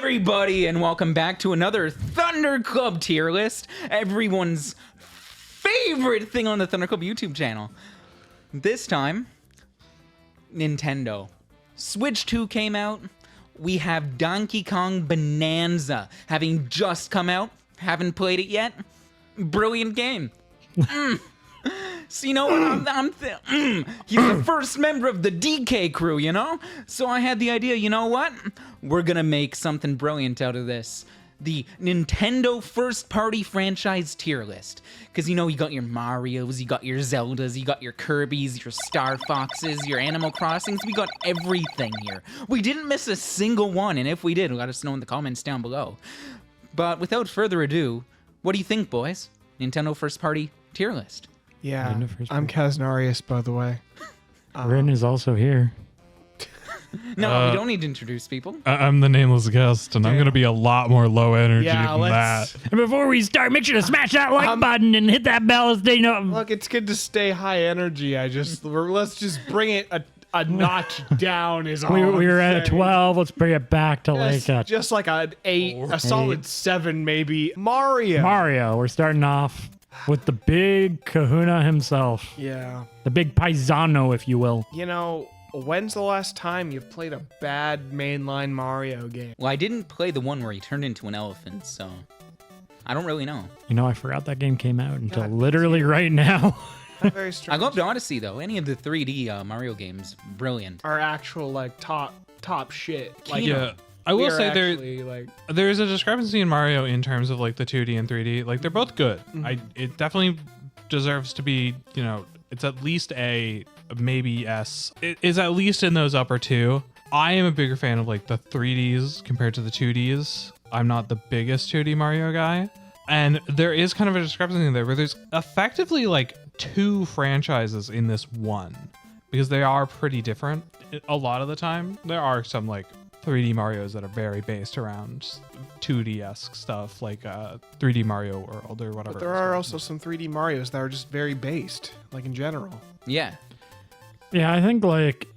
everybody, and welcome back to another Thunder Club tier list. Everyone's favorite thing on the Thunder Club YouTube channel. This time, Nintendo. Switch 2 came out. We have Donkey Kong Bonanza having just come out. Haven't played it yet. Brilliant game. So, you know what? He's the first member of the DK crew, you know? So I had the idea, you know what? We're gonna make something brilliant out of this. The Nintendo first party franchise tier list. Because, you know, you got your Marios, you got your Zeldas, you got your Kirbys, your Star Foxes, your Animal Crossings. We got everything here. We didn't miss a single one, and if we did, let us know in the comments down below. But without further ado, what do you think, boys? Nintendo first party tier list. Yeah, I'm Kaznarius, by the way. Rin is also here. No, we don't need to introduce people. I'm the nameless guest, and I'm going to be a lot more low energy than let's- that. And before we start, make sure to smash that like button and hit that bell. You know, Look, it's good to stay high energy. Let's just bring it a notch down. Is all we I'm were at a saying. 12. Let's bring it back to Just, like a just like an 8, a solid 7, maybe. Mario. Mario. We're starting off with the big kahuna himself. Yeah. The big paisano, if you will. You know, when's the last time you've played a bad mainline Mario game? Well, I didn't play the one where he turned into an elephant, so I don't really know. You know, I forgot that game came out until God, literally right now. Very I strange. loved Odyssey, though. Any of the 3D Mario games, brilliant. Our actual like top shit. Like, Yeah, I we will are say actually, like, there's a discrepancy in Mario in terms of like the 2D and 3D. Like they're both good. It definitely deserves to be, you know, it's at least A, maybe S. It is at least in those upper two. I am a bigger fan of like the 3Ds compared to the 2Ds. I'm not the biggest 2D Mario guy. And there is kind of a discrepancy there where there's effectively like two franchises in this one because they are pretty different a lot of the time. There are some like 3D Marios that are very based around 2D-esque stuff like 3D Mario World or whatever. but there are also some 3D Marios that are just very based, like in general. Yeah. Yeah, I think like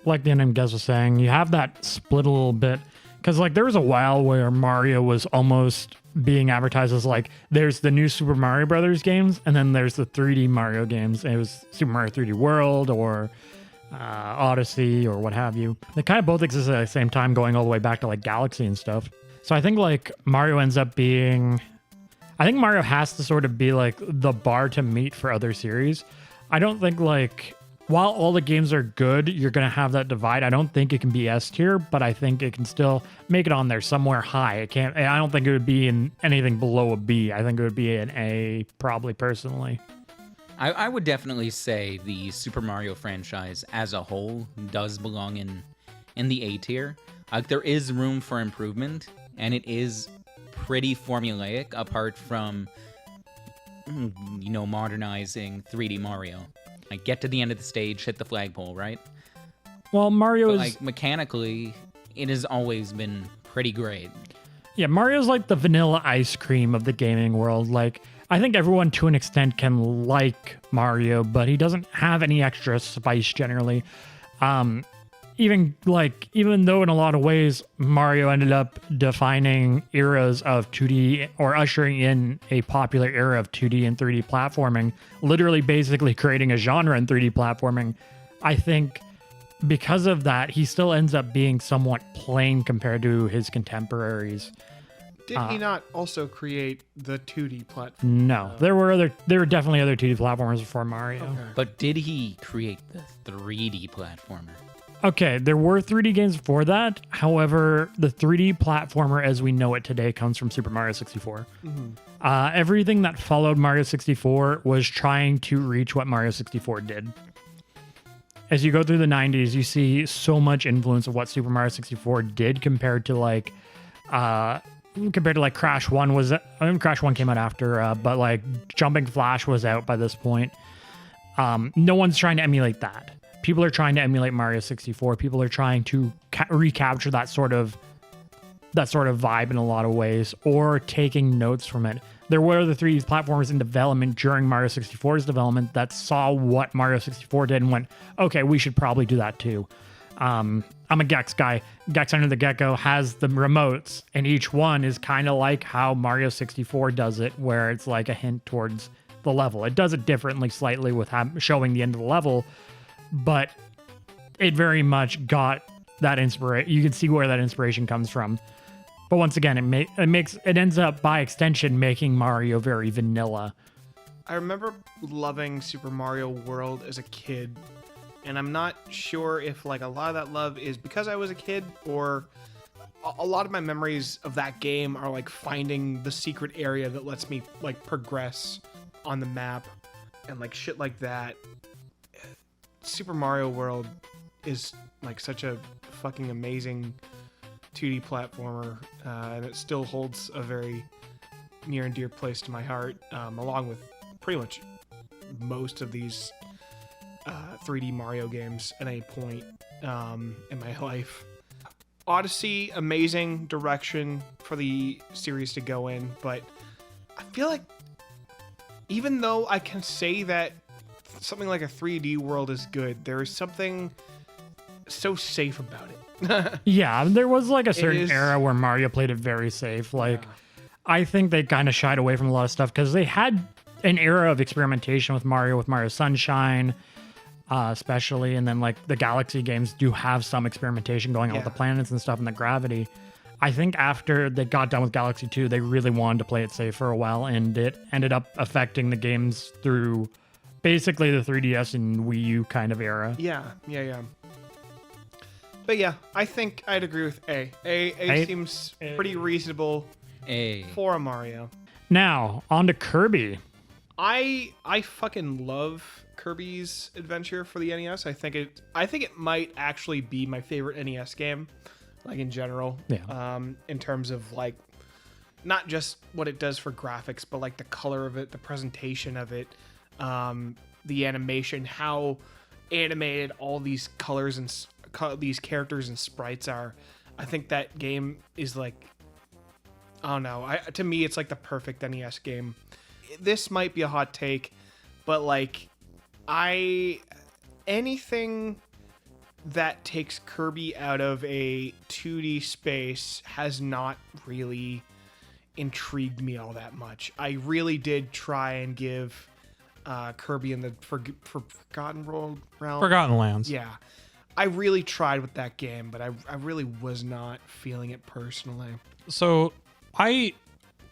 the name Gez was saying, you have that split a little bit because like there was a while where Mario was almost being advertised as like there's the new Super Mario Brothers games and then there's the 3D Mario games. It was Super Mario 3D World or Odyssey or what have you. They kind of both exist at the same time, going all the way back to like Galaxy and stuff. So I think like Mario ends up being, I think Mario has to sort of be like the bar to meet for other series. I don't think like while all the games are good, you're going to have that divide. I don't think it can be S tier, but I think it can still make it on there somewhere high. It can't, I don't think it would be in anything below a B. I think it would be an A, probably personally. I would definitely say the Super Mario franchise as a whole does belong in the A tier. There is room for improvement, and it is pretty formulaic apart from, you know, modernizing 3D Mario. Like, get to the end of the stage, hit the flagpole, right? Well, Mario But, is... like, mechanically, it has always been pretty great. Yeah, Mario's like the vanilla ice cream of the gaming world. Like, I think everyone to an extent can like Mario, but he doesn't have any extra spice generally. Even though in a lot of ways Mario ended up defining eras of 2D or ushering in a popular era of 2D and 3D platforming, literally basically creating a genre in 3D platforming, I think because of that, he still ends up being somewhat plain compared to his contemporaries. Did he not also create the 2D platform? No, there were definitely other 2D platformers before Mario. Okay. But did he create the 3D platformer? Okay, there were 3D games before that. However, the 3D platformer as we know it today comes from Super Mario 64. Everything that followed Mario 64 was trying to reach what Mario 64 did. As you go through the 90s, you see so much influence of what Super Mario 64 did compared to like Crash 1 was. I mean, Crash 1 came out after, but like Jumping Flash was out by this point. No one's trying to emulate that. People are trying to emulate Mario 64. People are trying to recapture that sort of vibe in a lot of ways, or taking notes from it. There were other 3D platformers in development during Mario 64's development that saw what Mario 64 did and went, okay, we should probably do that too. I'm a Gex guy. Gex Under the Gecko has the remotes, and each one is kind of like how Mario 64 does it, where it's like a hint towards the level. It does it differently slightly with showing the end of the level, but it very much got that inspiration. You can see where that inspiration comes from. But once again, it ends up by extension making Mario very vanilla. I remember loving Super Mario World as a kid, and I'm not sure if like a lot of that love is because I was a kid, or a lot of my memories of that game are like finding the secret area that lets me like progress on the map and like shit like that. Super Mario World is like such a fucking amazing 2D platformer, and it still holds a very near and dear place to my heart, along with pretty much most of these 3D Mario games at any point in my life. Odyssey, amazing direction for the series to go in, but I feel like even though I can say that something like a 3D world is good, there is something so safe about it. Yeah, there was like a certain is- era where Mario played it very safe. Like, I think they kind of shied away from a lot of stuff because they had an era of experimentation with Mario Sunshine, especially, and then like the Galaxy games do have some experimentation going on with the Yeah. planets and stuff and the gravity. I think after they got done with Galaxy 2, they really wanted to play it safe for a while, and it ended up affecting the games through basically the 3DS and Wii U kind of era. Yeah. But yeah, I think I'd agree with A. A A- seems pretty reasonable A. for a Mario. Now, on to Kirby. I fucking love Kirby's Adventure for the NES. I think it might actually be my favorite NES game, like in general. Yeah. In terms of like not just what it does for graphics, but like the color of it, the presentation of it, the animation, how animated all these colors and these characters and sprites are. I think that game is like, I don't know. To me, it's like the perfect NES game. This might be a hot take, but like, anything that takes Kirby out of a 2D space has not really intrigued me all that much. I really did try and give Kirby in the Forgotten World realm. Forgotten Lands. Yeah. I really tried with that game, but I really was not feeling it personally. So I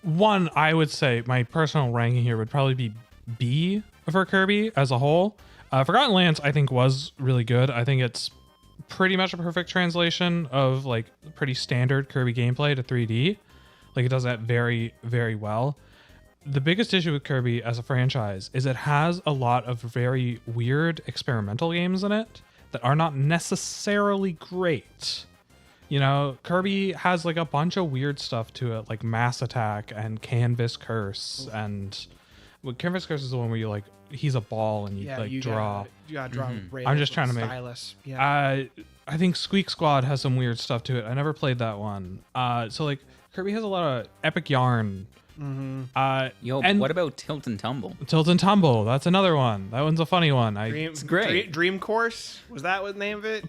would say my personal ranking here would probably be B for Kirby as a whole. Forgotten Lands, I think, was really good. I think it's pretty much a perfect translation of like pretty standard Kirby gameplay to 3D. Like, it does that very, very well. The biggest issue with Kirby as a franchise is it has a lot of very weird experimental games in it that are not necessarily great. You know, Kirby has like a bunch of weird stuff to it, like Mass Attack and Canvas Curse. And Canvas Curse is the one where you like, he's a ball and you like you draw. Gotta draw rails I'm just with trying to a make- stylus. Yeah. I think Squeak Squad has some weird stuff to it. I never played that one. So like Kirby has a lot of epic yarn. Yo, and what about Tilt and Tumble? Tilt and Tumble. That's another one. That one's a funny one. It's great. Dream Course? Was that what the name of it?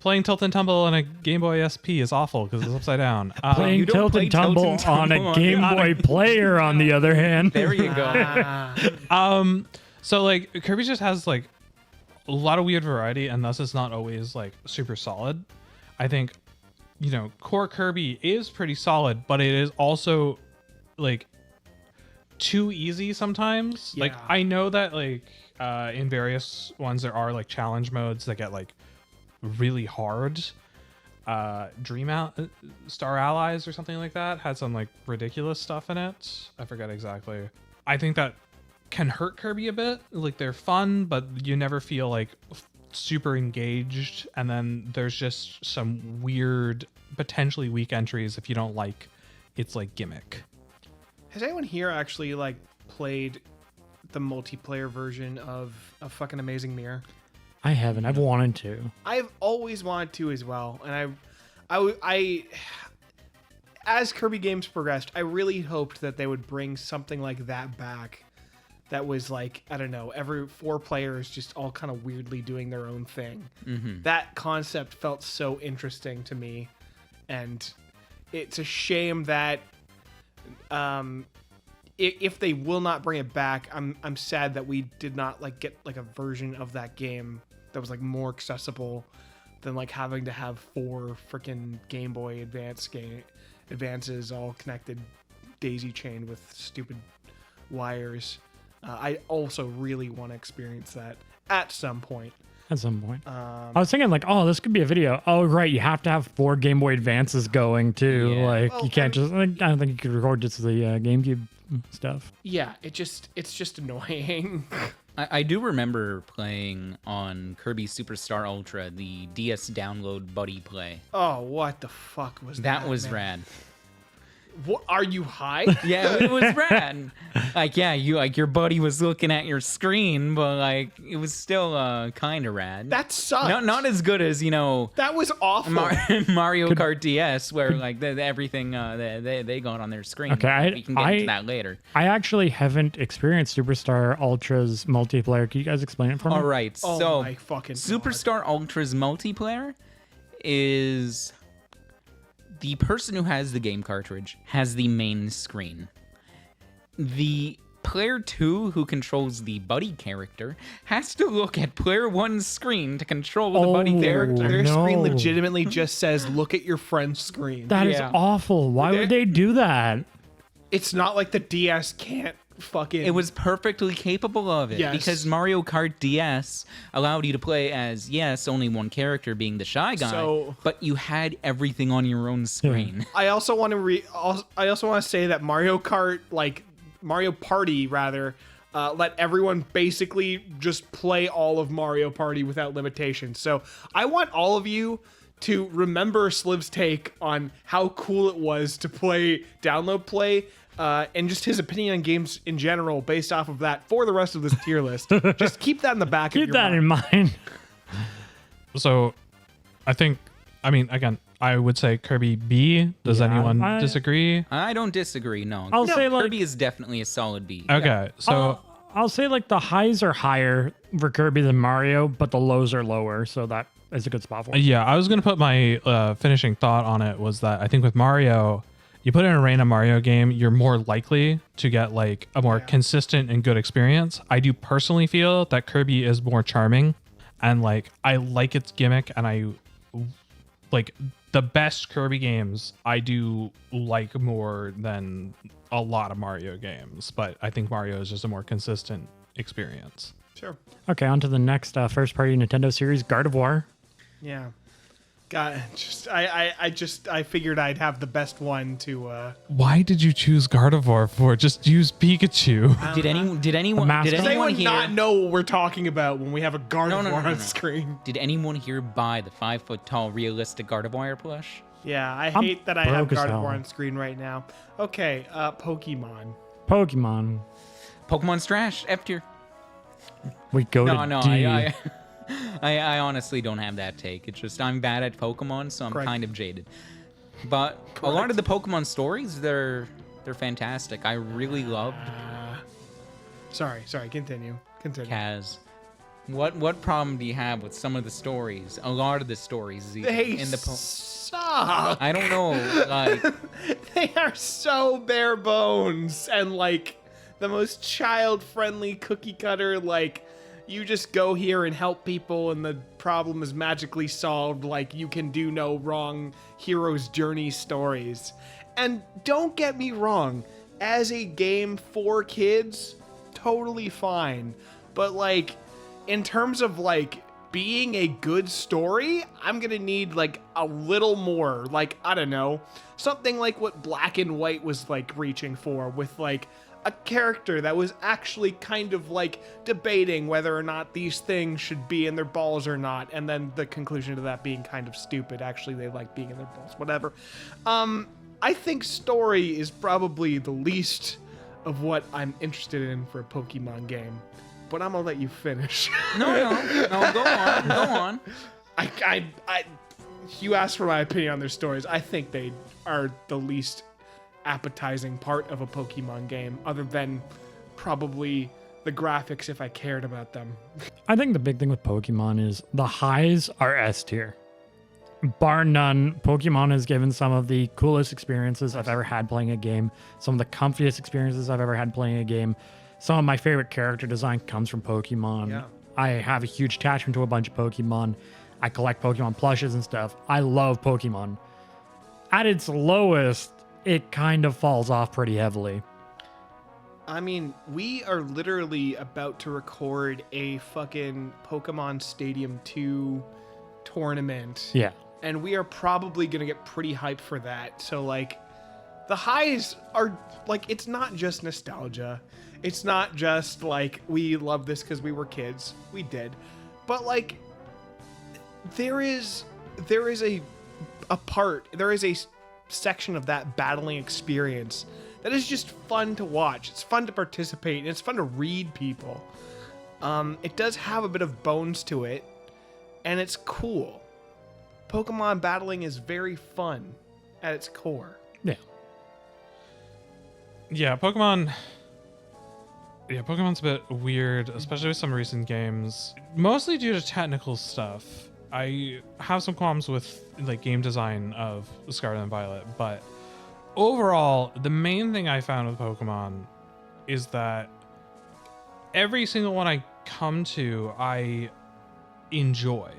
Playing Tilt and Tumble on a Game Boy SP is awful because it's upside down. Playing you don't Tilt play and Tumble Tilt and on Tumble a on Game the- Boy Player, on the other hand. There you go. So like Kirby just has like a lot of weird variety, and thus it's not always like super solid. I think, you know, core Kirby is pretty solid, but it is also like too easy sometimes. Like, Yeah. I know that like in various ones there are like challenge modes that get like really hard. Star Allies or something like that had some like ridiculous stuff in it. I forget exactly. I think that can hurt Kirby a bit. Like, they're fun, but you never feel like super engaged. And then there's just some weird, potentially weak entries if you don't like its like gimmick. Has anyone here actually like played the multiplayer version of fucking Amazing Mirror? I haven't. I've wanted to. I've always wanted to as well, and I as Kirby games progressed, I really hoped that they would bring something like that back that was like, I don't know, every 4 players just all kind of weirdly doing their own thing. That concept felt so interesting to me, and it's a shame that if they will not bring it back, I'm sad that we did not like get like a version of that game that was like more accessible than like having to have 4 freaking Game Boy Advances all connected daisy chained with stupid wires. I also really want to experience that at some point. At some point. I was thinking like, oh, this could be a video. Oh, right. You have to have 4 Game Boy Advances going too. Yeah. Like Well, you can't just, like, I don't think you could record just the GameCube stuff. Yeah, it's just annoying. I do remember playing on Kirby Superstar Ultra, the DS download buddy play. Oh, what the fuck was that? That was man? rad. What, are you high? Yeah, it was rad. Like, yeah, your buddy was looking at your screen, but like it was still kind of rad. That sucked. not as good as That was awful. Mario Kart DS, where like everything they got on their screen. Okay, we can get into that later. I actually haven't experienced Superstar Ultra's multiplayer. Can you guys explain it for me? All right, Oh so my fucking God. Superstar Ultra's multiplayer is the person who has the game cartridge has the main screen. The player 2 who controls the buddy character has to look at player 1's screen to control the buddy Oh. character. Their No. screen legitimately just says, "Look at your friend's screen." That is Yeah. awful. Why would they do that? It's not like the DS can't fucking. It was perfectly capable of it Yes. because Mario Kart DS allowed you to play as, yes, only one character being the shy guy, So- but you had everything on your own screen. I also want to I also want to say that Mario Party rather, let everyone basically just play all of Mario Party without limitations. So I want all of you to remember Sliv's take on how cool it was to play download play. And just his opinion on games in general based off of that for the rest of this tier list. Just keep that in the back of Keep your that mind. in mind. So, I mean, again, I would say Kirby B. Does Yeah, anyone I- disagree? I don't disagree, no. I'll say like Kirby is definitely a solid B. Okay, so I'll say like the highs are higher for Kirby than Mario, but the lows are lower, so that is a good spot for it. yeah, I was gonna put my finishing thought on it was that I think with Mario, you put in a random Mario game, you're more likely to get like a more consistent and good experience. I do personally feel that Kirby is more charming, and like I like its gimmick, and I like the best Kirby games I do like more than a lot of Mario games, but I think Mario is just a more consistent experience. Sure. Okay, on to the next first-party Nintendo series, Gardevoir. Yeah. God, I figured I'd have the best one to. Why did you choose Gardevoir for? Just use Pikachu. Did anyone mascot? did Does anyone anyone here not know what we're talking about when we have a Gardevoir no, on no. screen? did anyone here buy the 5-foot tall realistic Gardevoir plush? Yeah, I I'm hate that I have broke as Gardevoir hell. on screen right now. Okay, Pokemon. Pokemon. Pokemon's trash, F tier. We go No, to no, D. I honestly don't have that take. It's just I'm bad at Pokemon, so I'm Correct. kind of jaded. But a lot of the Pokemon stories, they're fantastic. I really loved Sorry, continue. Kaz. What problem do you have with some of the stories? A lot of the stories They in the suck. I don't know, like They are so bare bones and like the most child-friendly cookie cutter. Like you just go here and help people, and the problem is magically solved. Like you can do no wrong. Hero's journey stories. And don't get me wrong, as a game for kids, totally fine. But like, in terms of like being a good story, I'm gonna need like a little more. Like, I don't know, something like what Black and White was like reaching for, with like a character that was actually kind of like debating whether or not these things should be in their balls or not, and then the conclusion to that being kind of stupid. Actually, they like being in their balls, whatever. I think story is probably the least of what I'm interested in for a Pokemon game, but I'm gonna let you finish. no, go on. You asked for my opinion on their stories. I think they are the least appetizing part of a Pokemon game, other than probably the graphics if I cared about them. I think the big thing with Pokemon is the highs are S tier. Bar none, Pokemon has given some of the coolest experiences I've ever had playing a game, some of the comfiest experiences I've ever had playing a game. Some of my favorite character design comes from Pokemon. Yeah. I have a huge attachment to a bunch of Pokemon. I collect Pokemon plushes and stuff. I love Pokemon. At its lowest, it kind of falls off pretty heavily. I mean, we are literally about to record a fucking Pokemon Stadium 2 tournament. Yeah. And we are probably going to get pretty hyped for that. So, like, the highs are, like, it's not just nostalgia. It's not just, like, we love this because we were kids. We did. But, like, there is a section of that battling experience that is just fun to watch. It's fun to participate, and it's fun to read people. It does have a bit of bones to it, and it's cool. Pokemon battling is very fun at its core. Yeah. Yeah, Pokemon. Yeah, Pokemon's a bit weird, especially with some recent games. Mostly due to technical stuff. I have some qualms with like game design of Scarlet and Violet, but overall, the main thing I found with Pokemon is that every single one I come to, I enjoy.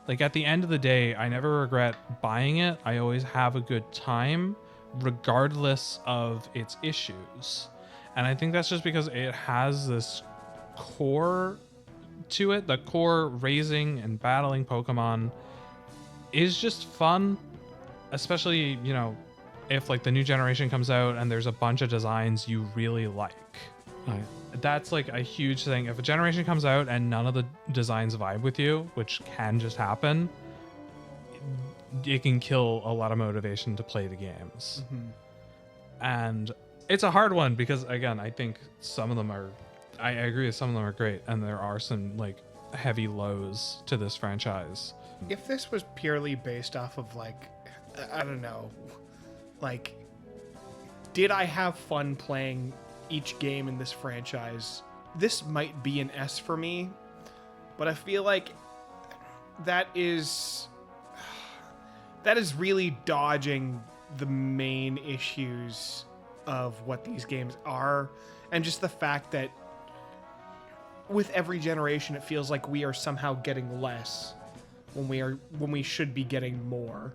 Like at the end of the day, I never regret buying it. I always have a good time, regardless of its issues. And I think that's just because it has this core to it. The core raising and battling Pokemon is just fun, especially, you know, if like the new generation comes out and there's a bunch of designs you really like. Right. That's like a huge thing. If a generation comes out and none of the designs vibe with you, which can just happen, it can kill a lot of motivation to play the games. And it's a hard one because, again, I think some of them are, I agree with some of them are great, and there are some like heavy lows to this franchise. If this was purely based off of like, I don't know, like, did I have fun playing each game in this franchise? This might be an S for me, but I feel like that is really dodging the main issues of what these games are, and just the fact that with every generation it feels like we are somehow getting less when we should be getting more.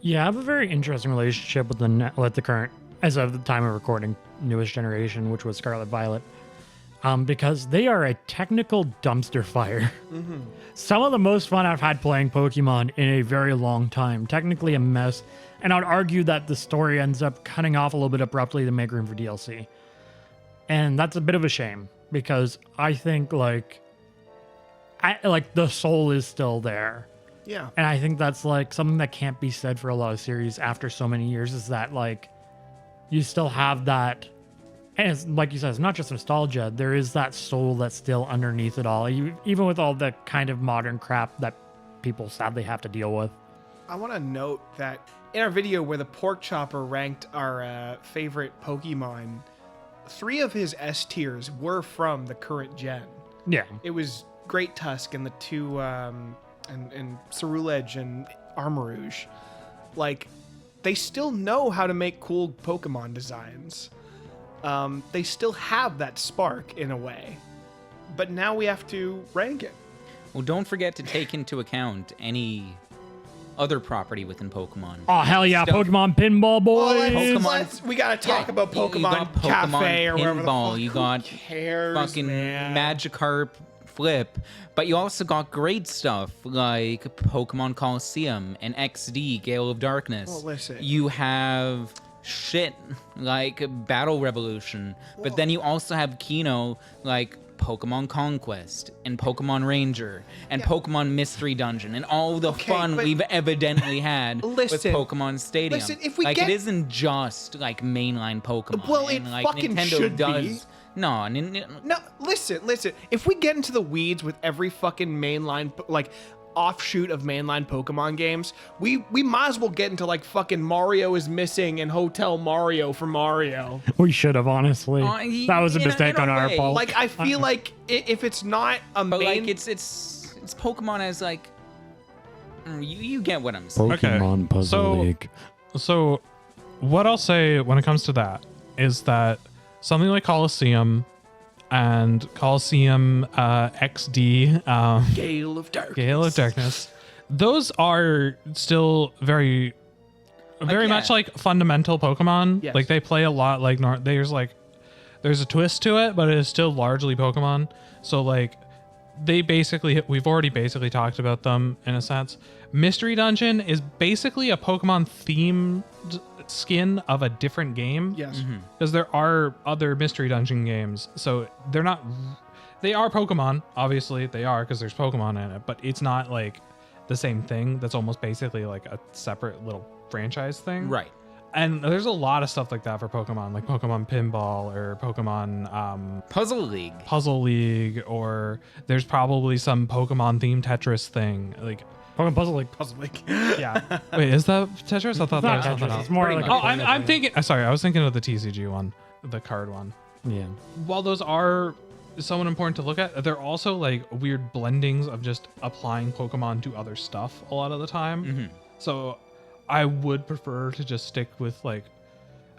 Yeah, I have a very interesting relationship with the current, as of the time of recording, newest generation, which was Scarlet Violet, because they are a technical dumpster fire. Some of the most fun I've had playing Pokemon in a very long time. Technically a mess, and I'd argue that the story ends up cutting off a little bit abruptly to make room for DLC. And that's a bit of a shame, because I think like the soul is still there. Yeah. And I think that's like something that can't be said for a lot of series after so many years, is that like you still have that, and it's, like you said, it's not just nostalgia. There is that soul that's still underneath it all, even with all the kind of modern crap that people sadly have to deal with. I want to note that in our video where the Pork Chopper ranked our favorite Pokemon, 3 of his S tiers were from the current gen. Yeah. It was Great Tusk and the 2 and Ceruledge and Armarouge. Like, they still know how to make cool Pokemon designs. They still have that spark in a way. But now we have to rank it. Well, don't forget to take into account any other property within Pokemon. Oh, hell yeah, Stuff. Pokemon Pinball Boys! Pokemon- We gotta talk about you Pokemon, got Pokemon Cafe or whatever the Pinball, fuck. you Who got cares, fucking man? Magikarp Flip, but you also got great stuff like Pokemon Coliseum and XD Gale of Darkness. Well, listen. You have shit like Battle Revolution, but then you also have Kino like Pokemon Conquest and Pokemon Ranger and Pokemon Mystery Dungeon and all the fun but- we've evidently had Listen. with Pokemon Stadium. Listen, if we like get- it isn't just like mainline Pokemon. Well, it and, like, fucking Nintendo should does. be. No, No, listen. If we get into the weeds with every fucking mainline, like, offshoot of mainline Pokemon games, we might as well get into like fucking Mario is Missing and Hotel Mario for Mario. We should have, honestly. That was a in a- mistake in a on our way. part. Like I feel like if it's not a But main, like it's Pokemon as like you get what I'm saying. Okay. Pokemon Puzzle So- League. So, what I'll say when it comes to that is that something like Coliseum and Coliseum XD, Gale of Darkness. Gale of Darkness, those are still very yeah. much like fundamental Pokemon. Yes. Like they play a lot like there's a twist to it, but it is still largely Pokemon. So like we've already basically talked about them in a sense. Mystery Dungeon is basically a Pokemon themed skin of a different game. Yes. Because there are other Mystery Dungeon games. So they are Pokemon, obviously they are because there's Pokemon in it, but it's not like the same thing. That's almost basically like a separate little franchise thing. Right. And there's a lot of stuff like that for Pokemon, like Pokemon Pinball or Pokemon Puzzle League. Puzzle League, or there's probably some Pokemon themed Tetris thing. Like, Pokemon Puzzle League. Puzzle League. yeah. Wait, is that Tetris? I thought that Not was something Tetris. else. It's more Pretty like much. Oh, I'm thinking. Sorry, I was thinking of the TCG one, the card one. Yeah. While those are somewhat important to look at, they're also like weird blendings of just applying Pokemon to other stuff a lot of the time. So I would prefer to just stick with like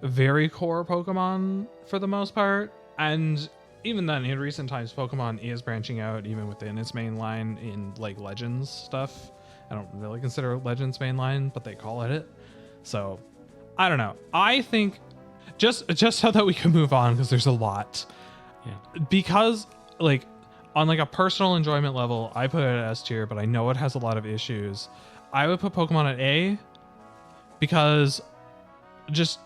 very core Pokemon for the most part. And even then, in recent times, Pokemon is branching out even within its main line in like Legends stuff. I don't really consider it Legends mainline, but they call it. So I don't know. I think just so that we can move on, because there's a lot. Yeah. Because like on like a personal enjoyment level, I put it at S tier, but I know it has a lot of issues. I would put Pokemon at A, because just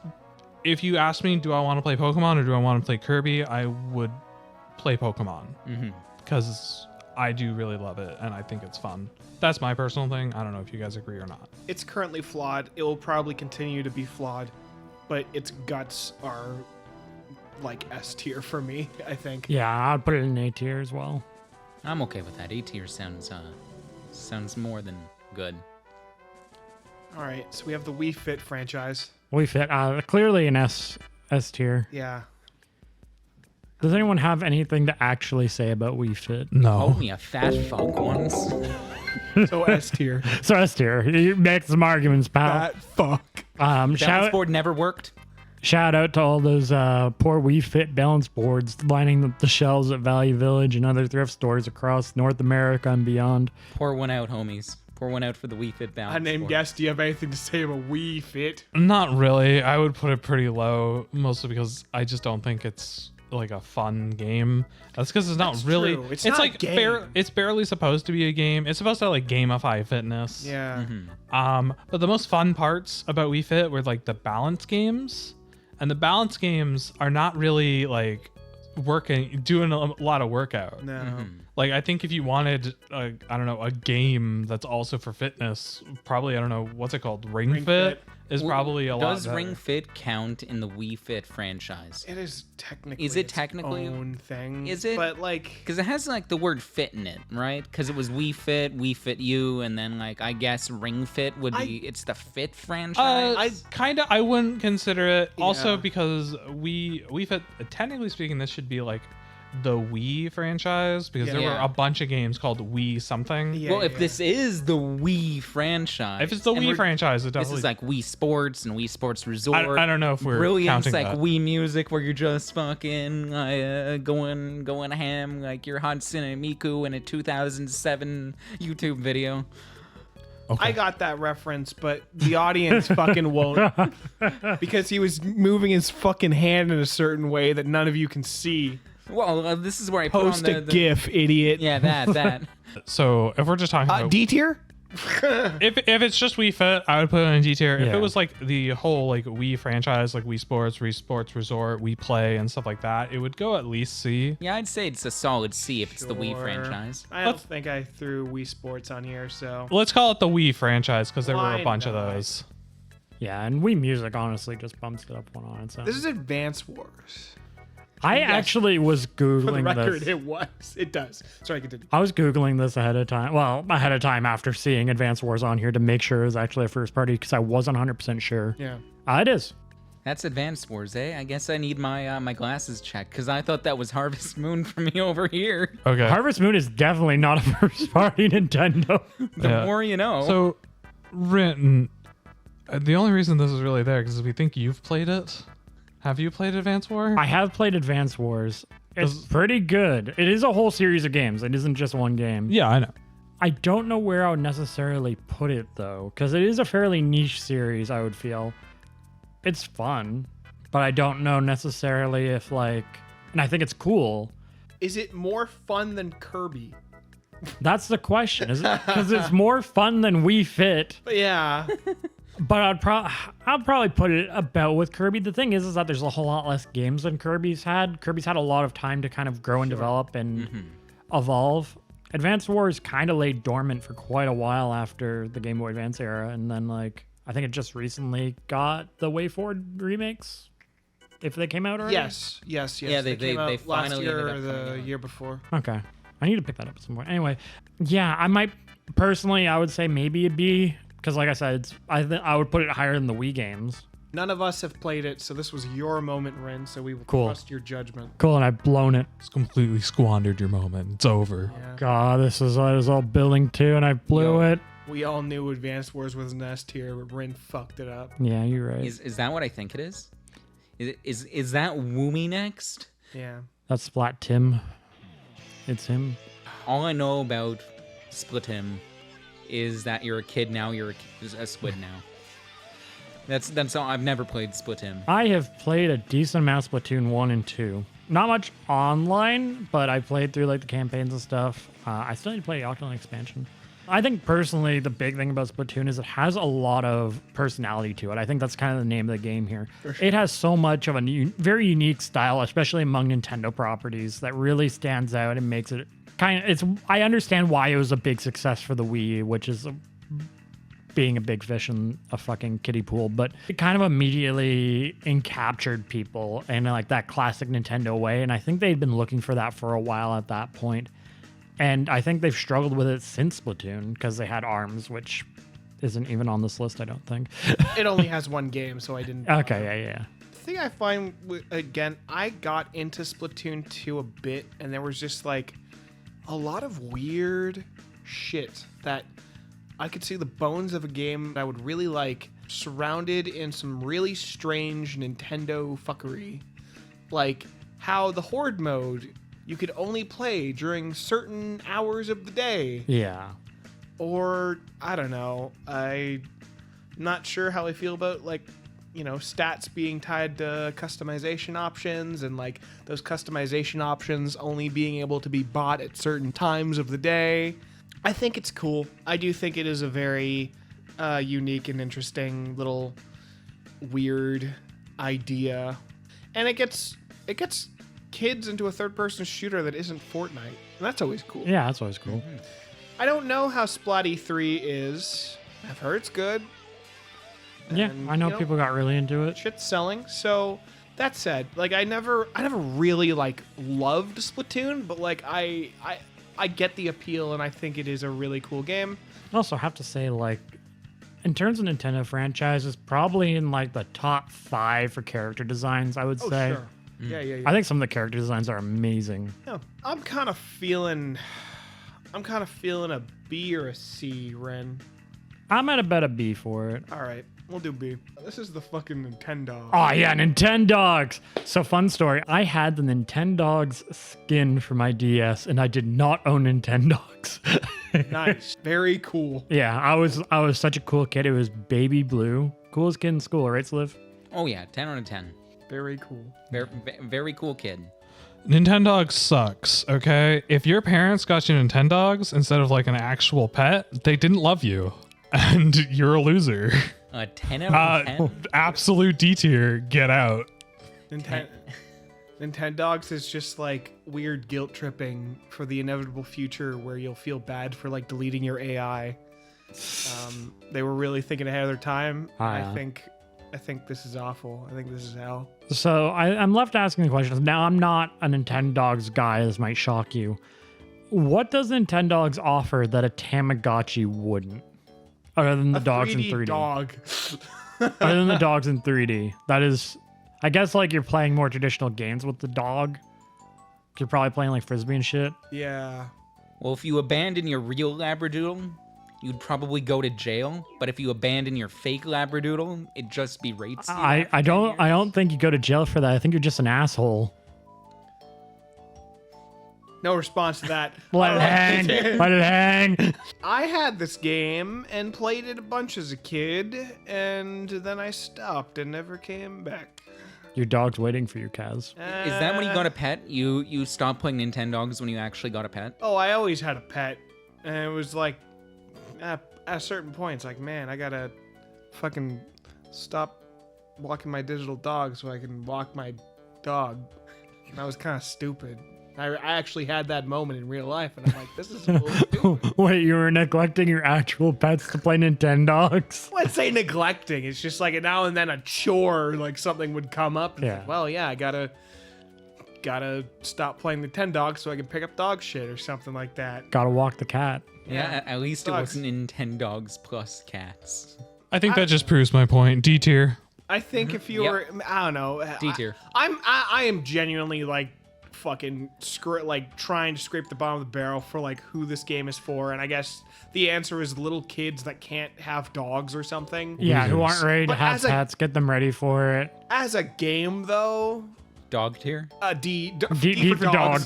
if you ask me, do I want to play Pokemon or do I want to play Kirby, I would play Pokemon because I do really love it and I think it's fun. That's my personal thing. I don't know if you guys agree or not. It's currently flawed. It will probably continue to be flawed, but its guts are like S tier for me, I think. Yeah, I'd put it in A tier as well. I'm okay with that. A tier sounds more than good. All right, so we have the Wii Fit franchise. We fit clearly an S tier. Yeah. Does anyone have anything to actually say about Wii Fit? Call No. me a fat fuck once. So S tier. So S tier. You make some arguments, pal. That fuck. Balance Shout board never worked. out to all those poor Wii Fit balance boards lining the shelves at Value Village and other thrift stores across North America and beyond. Pour one out, homies. Pour one out for the Wii Fit balance. Unnamed board. guest, do you have anything to say about Wii Fit? Not really. I would put it pretty low, mostly because I just don't think it's like a fun game. That's because it's not That's really. true. It's not a like game. it's barely supposed to be a game. It's supposed to like gamify fitness. Yeah. But the most fun parts about Wii Fit were like the balance games, and the balance games are not really like doing a lot of workout. No. Like I think if you wanted, I don't know, a game that's also for fitness, probably I don't know what's it called, Ring Ring Fit Fit. is probably a lot. Does better. Ring Fit count in the Wii Fit franchise? It is technically Is it its technically- own thing. Is it? But like Because it has like the word fit in it, right? Because it was Wii Fit U, and then like I guess Ring Fit would be it's the Fit franchise. I wouldn't consider it. Also Yeah. because Wii Fit, technically speaking, this should be like the Wii franchise because there were Yeah. a bunch of games called Wii something. Yeah, well, if yeah. this is the Wii franchise, If it's the and Wii we're- franchise, it this definitely. is like Wii Sports and Wii Sports Resort. I don't know if we're Brilliance, counting like that. Wii Music, where you're just fucking going ham, like you're Hatsune Miku in a 2007 YouTube video. I got that reference, but the audience fucking won't because he was moving his fucking hand in a certain way that none of you can see. Well, this is where I Post put on a the GIF, idiot. Yeah, that. So if we're just talking about D tier? if it's just Wii Fit, I would put it in D tier. If Yeah. it was like the whole like Wii franchise, like Wii Sports Resort, Wii Play, and stuff like that, it would go at least C. Yeah, I'd say it's a solid C if it's the Wii Sure. franchise. I don't think I threw Wii Sports on here, so. Let's call it the Wii franchise because there were Why a bunch of not? those. Yeah, and Wii Music honestly just bumps it up one on its own. This is Advance Wars. I Yes. actually was For the Googling record, this. it was. It does. Sorry, continue. I was Googling this ahead of time. Well, ahead of time after seeing Advance Wars on here to make sure it was actually a first party because I wasn't 100% sure. Yeah. It is. That's Advanced Wars, eh? I guess I need my my glasses checked because I thought that was Harvest Moon for me over here. Okay. Harvest Moon is definitely not a first party Nintendo. The Yeah. more you know. So, Rin, the only reason this is really there because we think you've played it. Have you played Advance War? I have played Advance Wars. It's Does- pretty good. It is a whole series of games. It isn't just one game. Yeah, I know. I don't know where I would necessarily put it though, because it is a fairly niche series, I would feel. It's fun, but I don't know necessarily if and I think it's cool. Is it more fun than Kirby? That's the question, is it? Because it's more fun than Wii Fit, But yeah. but I'd probably put it about with Kirby. The thing is that there's a whole lot less games than Kirby's had. Kirby's had a lot of time to kind of grow and develop and evolve. Advance Wars kind of lay dormant for quite a while after the Game Boy Advance era, and then I think it just recently got the Way Forward remakes, if they came out already. Yes. Yeah, they- came they out last finally year ended or up the coming out. year before. Okay. I need to pick that up at some point. Anyway, yeah, I might personally, I would say maybe it'd be because, like I said, I would put it higher than the Wii games. None of us have played it, so this was your moment, Ren. So we will Cool. trust your judgment. Cool, and I've blown it. It's completely squandered your moment. It's over. Yeah. God, this is what I was all building to, and I blew Yo. it. We all knew Advanced Wars was an S tier, but Ren fucked it up. Yeah, you're right. is that what I think it is? Is that Woomy next? Yeah. That's Splat Tim. It's him. All I know about Splatoon is that you're a kid now. You're a squid now. That's all. I've never played Splatoon. I have played a decent amount of Splatoon 1 and 2. Not much online, but I played through the campaigns and stuff. I still need to play the Octoline expansion. I think personally the big thing about Splatoon is it has a lot of personality to it. I think that's kind of the name of the game here. It has so much of a very unique style, especially among Nintendo properties, that really stands out and makes it I understand why it was a big success for the Wii, which is being a big fish in a fucking kiddie pool, but it kind of immediately encaptured people in that classic Nintendo way. And I think they'd been looking for that for a while at that point. And I think they've struggled with it since Splatoon because they had ARMS, which isn't even on this list, I don't think. It only has one game, so I didn't. Okay, yeah. The thing I find, again, I got into Splatoon 2 a bit, and there was just a lot of weird shit that I could see the bones of a game that I would really like, surrounded in some really strange Nintendo fuckery. Like how the Horde mode you could only play during certain hours of the day. Yeah. Or, I don't know, I'm not sure how I feel about, stats being tied to customization options and, those customization options only being able to be bought at certain times of the day. I think it's cool. I do think it is a very unique and interesting little weird idea. And it gets kids into a third-person shooter that isn't Fortnite. And that's always cool. Yeah, that's always cool. I don't know how Splatty 3 is. I've heard it's good. Yeah, And, I know people got really into it. Shit's selling. So that said, I never really loved Splatoon, but I get the appeal and I think it is a really cool game. I also have to say, in terms of Nintendo franchises, probably in the top 5 for character designs, I would say. Yeah. I think some of the character designs are amazing. Yeah. I'm kind of feeling a B or a C, Ren. I'm at about a B for it. All right, we'll do B. This is the fucking Nintendo. Oh yeah, Nintendogs. So fun story. I had the Nintendogs skin for my DS, and I did not own Nintendogs. Nice. Very cool. Yeah, I was such a cool kid. It was baby blue, coolest kid in school, right, Sliv? Oh yeah, 10 out of 10. Very cool. Very cool kid. Nintendogs sucks, okay? If your parents got you Nintendogs instead of an actual pet, they didn't love you. And you're a loser. 10 out of 10. Absolute D tier, get out. Nintendogs is just weird guilt tripping for the inevitable future where you'll feel bad for deleting your AI. They were really thinking ahead of their time. Ah, yeah. I think I think this is awful. I think this is hell. So I'm left asking the questions. Now, I'm not a Nintendogs guy. This might shock you. What does Nintendogs offer that a Tamagotchi wouldn't? Other than the dogs in 3D. Dog. Other than the dogs in 3D. That is, I guess, like you're playing more traditional games with the dog. You're probably playing like Frisbee and shit. Yeah. Well, if you abandon your real Labradoodle, you'd probably go to jail. But if you abandon your fake Labradoodle, it just berates you. I don't think you go to jail for that. I think you're just an asshole. No response to that. Let it hang. Let it hang. I had this game and played it a bunch as a kid, and then I stopped and never came back. Your dog's waiting for you, Kaz. Is that when you got a pet? You stopped playing Nintendogs when you actually got a pet? Oh, I always had a pet, and it was like, at a certain point, it's like, man, I gotta fucking stop walking my digital dog so I can walk my dog. And that was kind of stupid. I actually had that moment in real life, and I'm like, this is a little stupid. Wait, you were neglecting your actual pets to play Nintendogs? Let's say neglecting. It's just like now and then a chore, like something would come up. And Yeah. it's like, well, yeah, I gotta stop playing Nintendogs so I can pick up dog shit or something like that. Gotta walk the cat. Yeah, at least it Dogs. wasn't Nintendogs plus cats. I think that just proves my point. D tier. I think if you Yep. were, I don't know, D tier. I am genuinely like fucking trying to scrape the bottom of the barrel for like who this game is for, and I guess the answer is little kids that can't have dogs or something. Yeah, who aren't ready to But have as a- pets. Get them ready for it. As a game though, Dog tier? D for dog.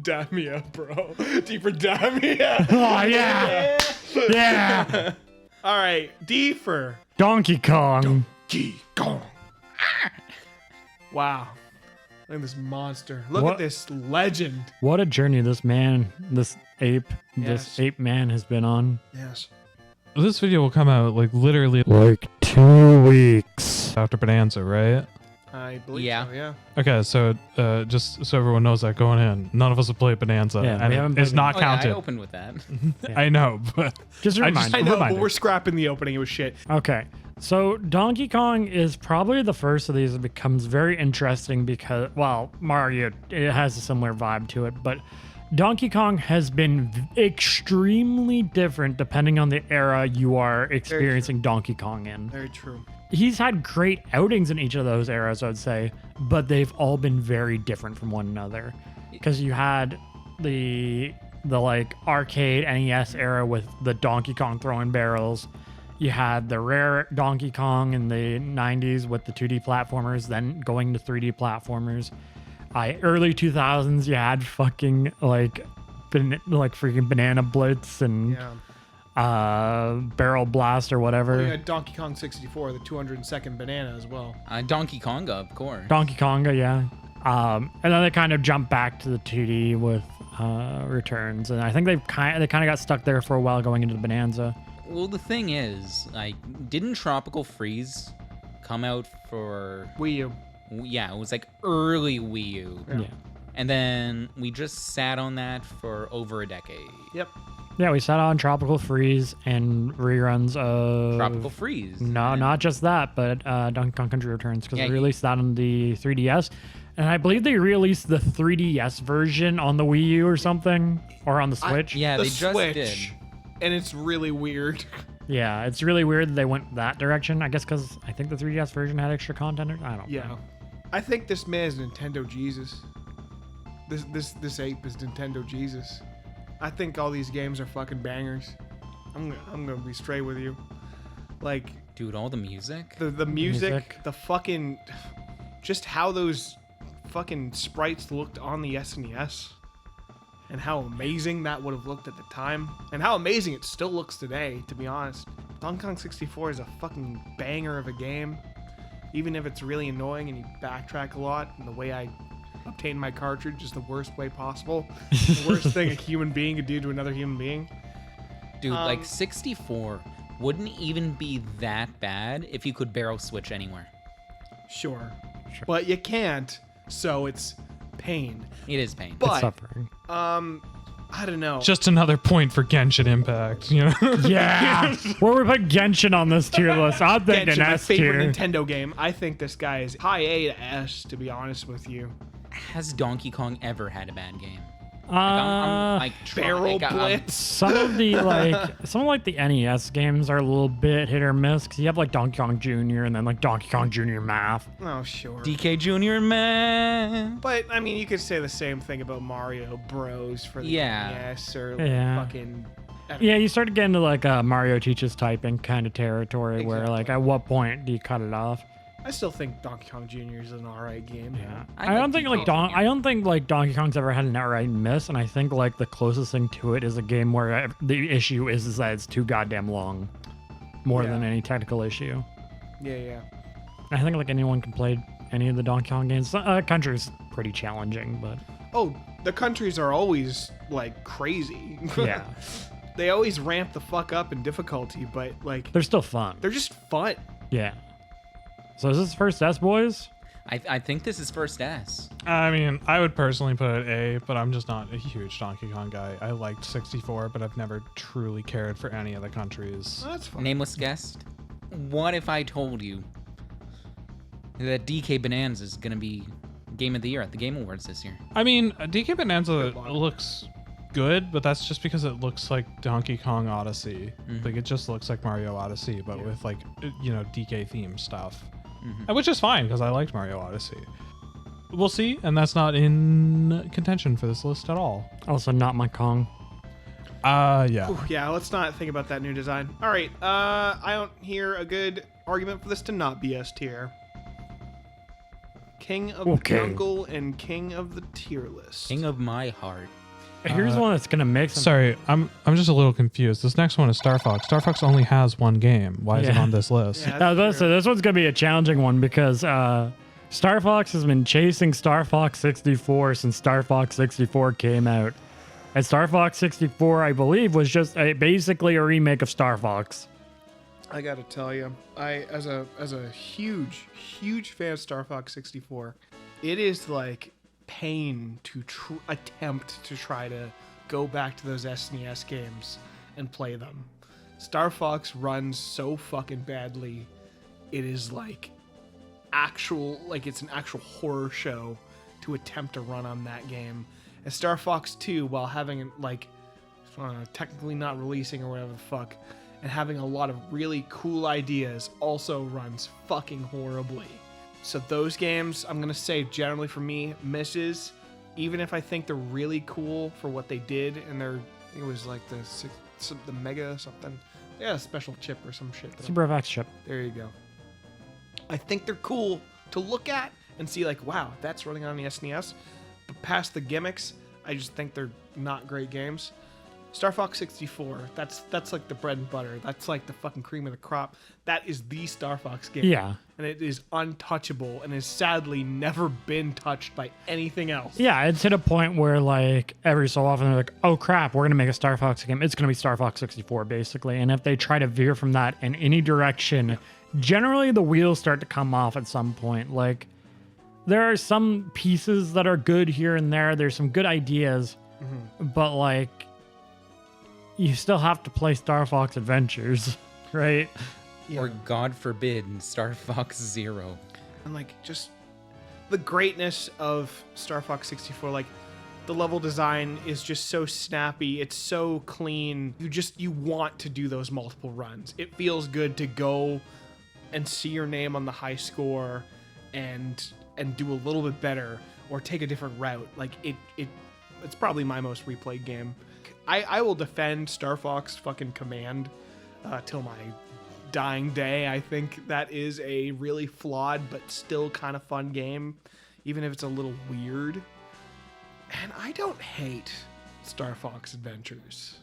Damia, bro. D for Damia. Oh, yeah. Yeah. All right, D for Donkey Kong. Donkey Kong. Wow. Look at this monster. Look What? at this legend. What a journey this man, this ape Yes. man has been on. Yes. This video will come out like literally Like 2 weeks. after Bonanza, right? I believe Yeah. so, yeah. Okay, so just so everyone knows that going in, none of us have played Bonanza, Yeah, we and haven't it's played not Oh, yeah, I counted. opened with that. I know, but Just a I reminder. I know, reminder. but we're scrapping the opening. It was shit. Okay. So Donkey Kong is probably the first of these that becomes very interesting because, well, Mario, it has a similar vibe to it, but Donkey Kong has been extremely different depending on the era you are experiencing Donkey Kong in. Very true. He's had great outings in each of those eras, I'd say, but they've all been very different from one another. Because you had the like arcade NES era with the Donkey Kong throwing barrels. You had the rare Donkey Kong in the 90s with the 2D platformers, then going to 3D platformers. Early 2000s, you had fucking like freaking Banana Blitz and Yeah. Barrel Blast or whatever. We had Donkey Kong 64, the 202nd banana as well. Donkey Konga, of course. Donkey Konga, yeah. And then they kind of jumped back to the 2D with Returns, and I think they kind of got stuck there for a while going into the Bonanza. Well, the thing is, like, didn't Tropical Freeze come out for... Wii U. Yeah, it was like early Wii U. Yeah. And then we just sat on that for over a decade. Yep. Yeah, we sat on Tropical Freeze and reruns of Tropical Freeze. No, And- not just that, but Donkey Kong Country Returns because Yeah, they released that on the 3DS, and I believe they released the 3DS version on the Wii U or something, or on the Switch. Yeah, The they just Switch. did. And it's really weird. Yeah, it's really weird that they went that direction. I guess because I think the 3DS version had extra content. I don't know. I think this man is Nintendo Jesus. This ape is Nintendo Jesus. I think all these games are fucking bangers. I'm gonna be straight with you. Like Dude, all the music. the music, Music. the fucking, just how those fucking sprites looked on the SNES, and how amazing that would have looked at the time, and how amazing it still looks today. To be honest, Donkey Kong 64 is a fucking banger of a game, even if it's really annoying and you backtrack a lot. And the way I obtained my cartridge is the worst way possible. The worst thing a human being could do to another human being. Dude, like 64 wouldn't even be that bad if you could barrel switch anywhere. Sure. But you can't, so it's pain. It is pain. But It's suffering. I don't know. Just another point for Genshin Impact, you know? Yeah. Where we put Genshin on this tier list? I'm thinking Genshin, my S favorite tier. Nintendo game. I think this guy is high A to S, to be honest with you. Has Donkey Kong ever had a bad game? I'm like Barrel Blitz. Some of the the NES games are a little bit hit or miss because you have like Donkey Kong Jr. and then like Donkey Kong Jr. Math. Oh, sure. DK Jr. man. But, I mean, you could say the same thing about Mario Bros. For the NES or Yeah. fucking... Yeah, you start to get into like Mario teaches typing kind of territory where Exactly. like at what point do you cut it off? I still think Donkey Kong Jr. is an alright game. Yeah. I like I don't think like Donkey Kong's ever had an outright miss, and I think like the closest thing to it is a game where the issue is that it's too goddamn long, more Yeah. than any technical issue. Yeah. I think like anyone can play any of the Donkey Kong games. Country's pretty challenging, but Oh, the countries are always, like, crazy. yeah, They always ramp the fuck up in difficulty, but, like, they're still fun. they're just fun. Yeah. So is this first S, boys? I think this is first S. I mean, I would personally put it A, but I'm just not a huge Donkey Kong guy. I liked 64, but I've never truly cared for any of the countries. That's fun. Nameless guest. What if I told you that DK Bonanza is gonna be Game of the Year at the Game Awards this year? I mean, DK Bonanza one. looks good, but that's just because it looks like Donkey Kong Odyssey. Like, it just looks like Mario Odyssey, but with, like, DK theme stuff. Which is fine, because I liked Mario Odyssey. We'll see, and that's not in contention for this list at all. Also, not my Kong. Yeah. Ooh, yeah, let's not think about that new design. All right, I don't hear a good argument for this to not be S tier. King of Okay. the jungle and king of the tier list. King of my heart. Here's one that's gonna mix. Sorry, I'm just a little confused. This next one is Star Fox. Star Fox only has one game. Why is it Yeah. on this list? Yeah, I was about to that's say, true. this one's gonna be a challenging one because Star Fox has been chasing Star Fox 64 since Star Fox 64 came out. And Star Fox 64, I believe, was just basically a remake of Star Fox. I gotta tell you, as a huge fan of Star Fox 64, it is like pain to attempt to try to go back to those SNES games and play them. Star Fox runs so fucking badly. It is like it's an actual horror show to attempt to run on that game. And Star Fox 2, while having like technically not releasing or whatever the fuck, and having a lot of really cool ideas, also runs fucking horribly. So those games, I'm gonna say generally for me, misses, even if I think they're really cool for what they did, and I think it was like the Mega something, yeah, special chip or some shit. Super FX chip. There you go. I think they're cool to look at and see like, wow, that's running on the SNES. But past the gimmicks, I just think they're not great games. Star Fox 64, that's like the bread and butter. That's like the fucking cream of the crop. That is the Star Fox game. Yeah. And it is untouchable and has sadly never been touched by anything else. Yeah, it's hit a point where like every so often they're like, oh crap, we're gonna make a Star Fox game. It's gonna be Star Fox 64 basically. And if they try to veer from that in any direction, generally the wheels start to come off at some point. Like there are some pieces that are good here and there. There's some good ideas, but like you still have to play Star Fox Adventures, right? Yeah. Or God forbid, Star Fox Zero. And like just the greatness of Star Fox 64, like the level design is just so snappy, it's so clean. You want to do those multiple runs. It feels good to go and see your name on the high score and do a little bit better or take a different route. Like it's probably my most replayed game. I will defend Star Fox fucking Command till my dying day. I think that is a really flawed but still kind of fun game, even if it's a little weird. And I don't hate Star Fox Adventures.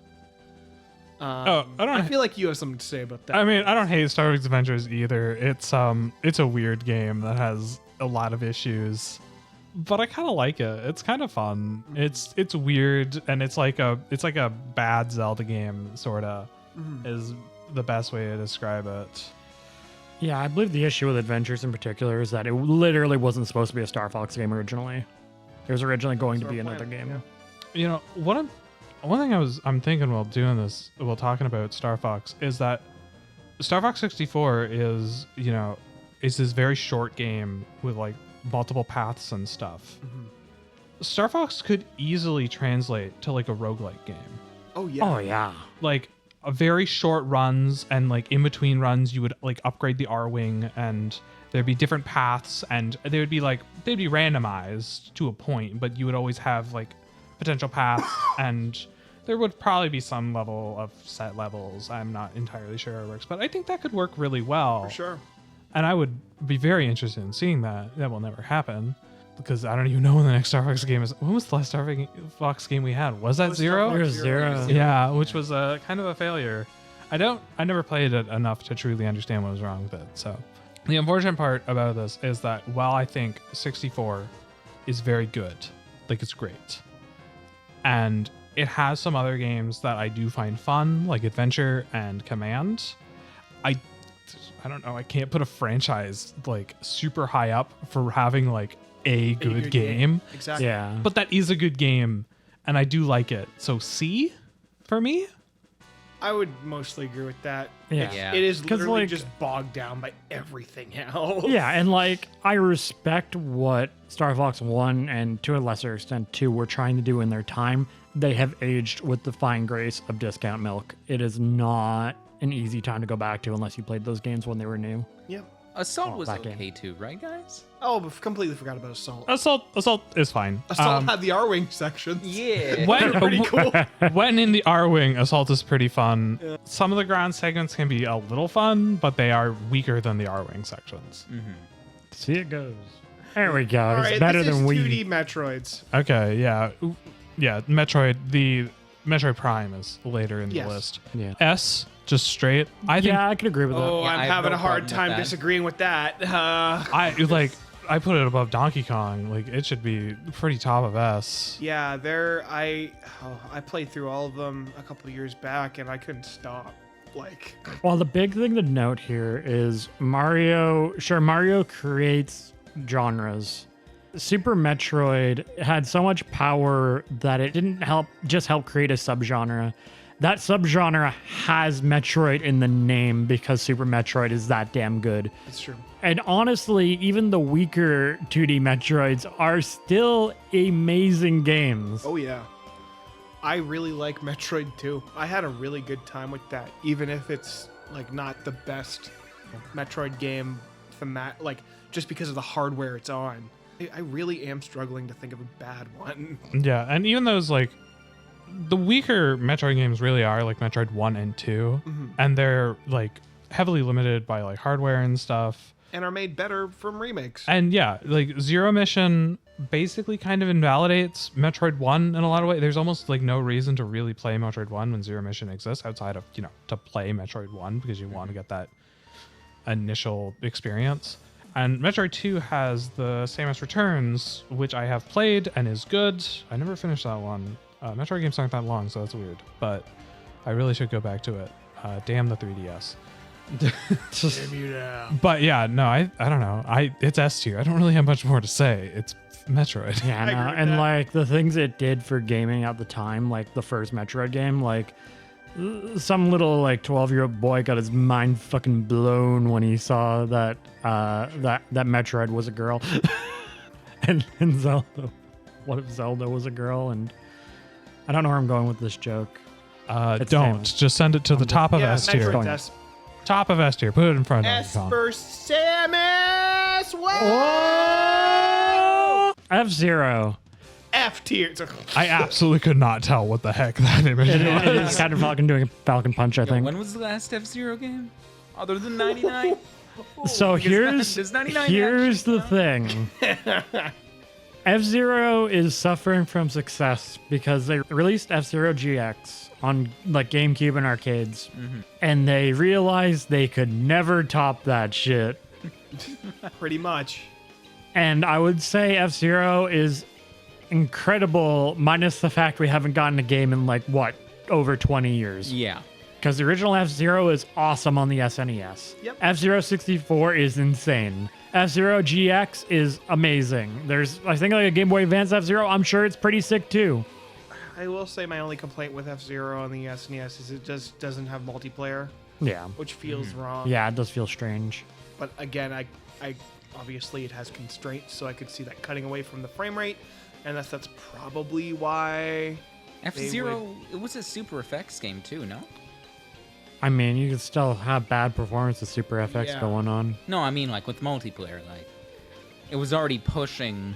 I feel like you have something to say about that. I mean, I don't hate Star Fox Adventures either. It's a weird game that has a lot of issues, but I kind of like it. It's kind of fun. It's weird, and it's like a bad Zelda game, sorta, is the best way to describe it. Yeah, I believe the issue with Adventures in particular is that it literally wasn't supposed to be a Star Fox game originally. It was originally going to be another game. Yeah. You know, one thing I'm thinking while doing this, while talking about Star Fox, is that Star Fox 64 is, is this very short game with like multiple paths and stuff. Star Fox could easily translate to like a roguelike game. Oh yeah. Oh yeah. Like a very short runs, and like in between runs you would like upgrade the R-Wing, and there'd be different paths, and they'd be randomized to a point, but you would always have like potential paths and there would probably be some level of set levels. I'm not entirely sure how it works, but I think that could work really well. For sure. And I would be very interested in seeing that. That will never happen because I don't even know when the next Star Fox game is. When was the last Star Fox game we had? Was that Zero? There's Zero. Yeah, which was a kind of a failure. I never played it enough to truly understand what was wrong with it. So the unfortunate part about this is that while I think 64 is very good, like it's great, and it has some other games that I do find fun, like Adventure and Command, I don't know, I can't put a franchise like super high up for having like a good game. Exactly. Yeah. But that is a good game and I do like it. So C for me? I would mostly agree with that. Yeah. Yeah. It is 'Cause, literally like- just bogged down by everything else. Yeah, and like I respect what Star Fox 1 and to a lesser extent 2 were trying to do in their time. They have aged with the fine grace of discount milk. It is not an easy time to go back to unless you played those games when they were new. Yep. Assault was that game. okay too, right, guys? Oh, but completely forgot about Assault. Assault is fine. Assault had the R-Wing sections. Yeah. When, Pretty cool. when in the R-Wing, Assault is pretty fun. Some of the ground segments can be a little fun, but they are weaker than the R-Wing sections. See it goes. There we go. All It's right, better this than is we. 2D Metroids. Okay, yeah. Yeah, the Metroid Prime is later in the Yes. list. Yeah. S, just straight. I think Yeah, I could agree with that. Oh, Yeah, I I'm have having no a hard problem with time that. disagreeing with that. I put it above Donkey Kong. Like it should be pretty top of S. Yeah, I played through all of them a couple of years back, and I couldn't stop. Like, Well, the big thing to note here is Mario creates genres. Super Metroid had so much power that it didn't help create a subgenre. That subgenre has Metroid in the name because Super Metroid is that damn good. it's true. And honestly, even the weaker 2D Metroids are still amazing games. Oh yeah, I really like Metroid 2. I had a really good time with that, even if it's like not the best Metroid game like just because of the hardware it's on. I really am struggling to think of a bad one. Yeah, and even those like the weaker Metroid games really are like Metroid 1 and 2, and they're like heavily limited by like hardware and stuff. And are made better from remakes. And yeah, like Zero Mission basically kind of invalidates Metroid 1 in a lot of ways. There's almost like no reason to really play Metroid 1 when Zero Mission exists outside of, to play Metroid 1 because you want to get that initial experience. And Metroid 2 has the Samus Returns, which I have played and is good. I never finished that one. Metroid games aren't that long, so that's weird. But I really should go back to it. Damn the 3DS. But yeah, no, I don't know. It's S tier. I don't really have much more to say. It's Metroid. Yeah, I agree no, with and that. like the things it did for gaming at the time, like the first Metroid game, like some little like 12-year-old boy got his mind fucking blown when he saw that that Metroid was a girl. and Zelda, what if Zelda was a girl? And I don't know where I'm going with this joke. It's Don't. Samus. Just send it to the top of Yeah, S tier. Metroid S. Top of S tier. Put it in front of S Donkey Kong. for Samus. Whoa! F-Zero. F tier. I absolutely could not tell what the heck that image It was. is Captain Falcon doing a Falcon Punch, I think. When was the last F-Zero game? Other than 99? So here's does 99 here's actually the count? thing. F-Zero is suffering from success because they released F-Zero GX on like GameCube and arcades, and they realized they could never top that shit. Pretty much. And I would say F-Zero is incredible, minus the fact we haven't gotten a game in like what, over 20 years. Yeah. Because the original F-Zero is awesome on the SNES. Yep. F-Zero 64 is insane. F-Zero GX is amazing. There's, I think, like a Game Boy Advance F-Zero. I'm sure it's pretty sick too. I will say my only complaint with F-Zero on the SNES is it just doesn't have multiplayer, Yeah. which feels wrong. Yeah, it does feel strange. But again, I obviously it has constraints, so I could see that cutting away from the frame rate, and that's probably why. F-Zero, it was a Super Effects game too, no? I mean, you can still have bad performance with Super FX Yeah. going on. No, I mean like with multiplayer, like it was already pushing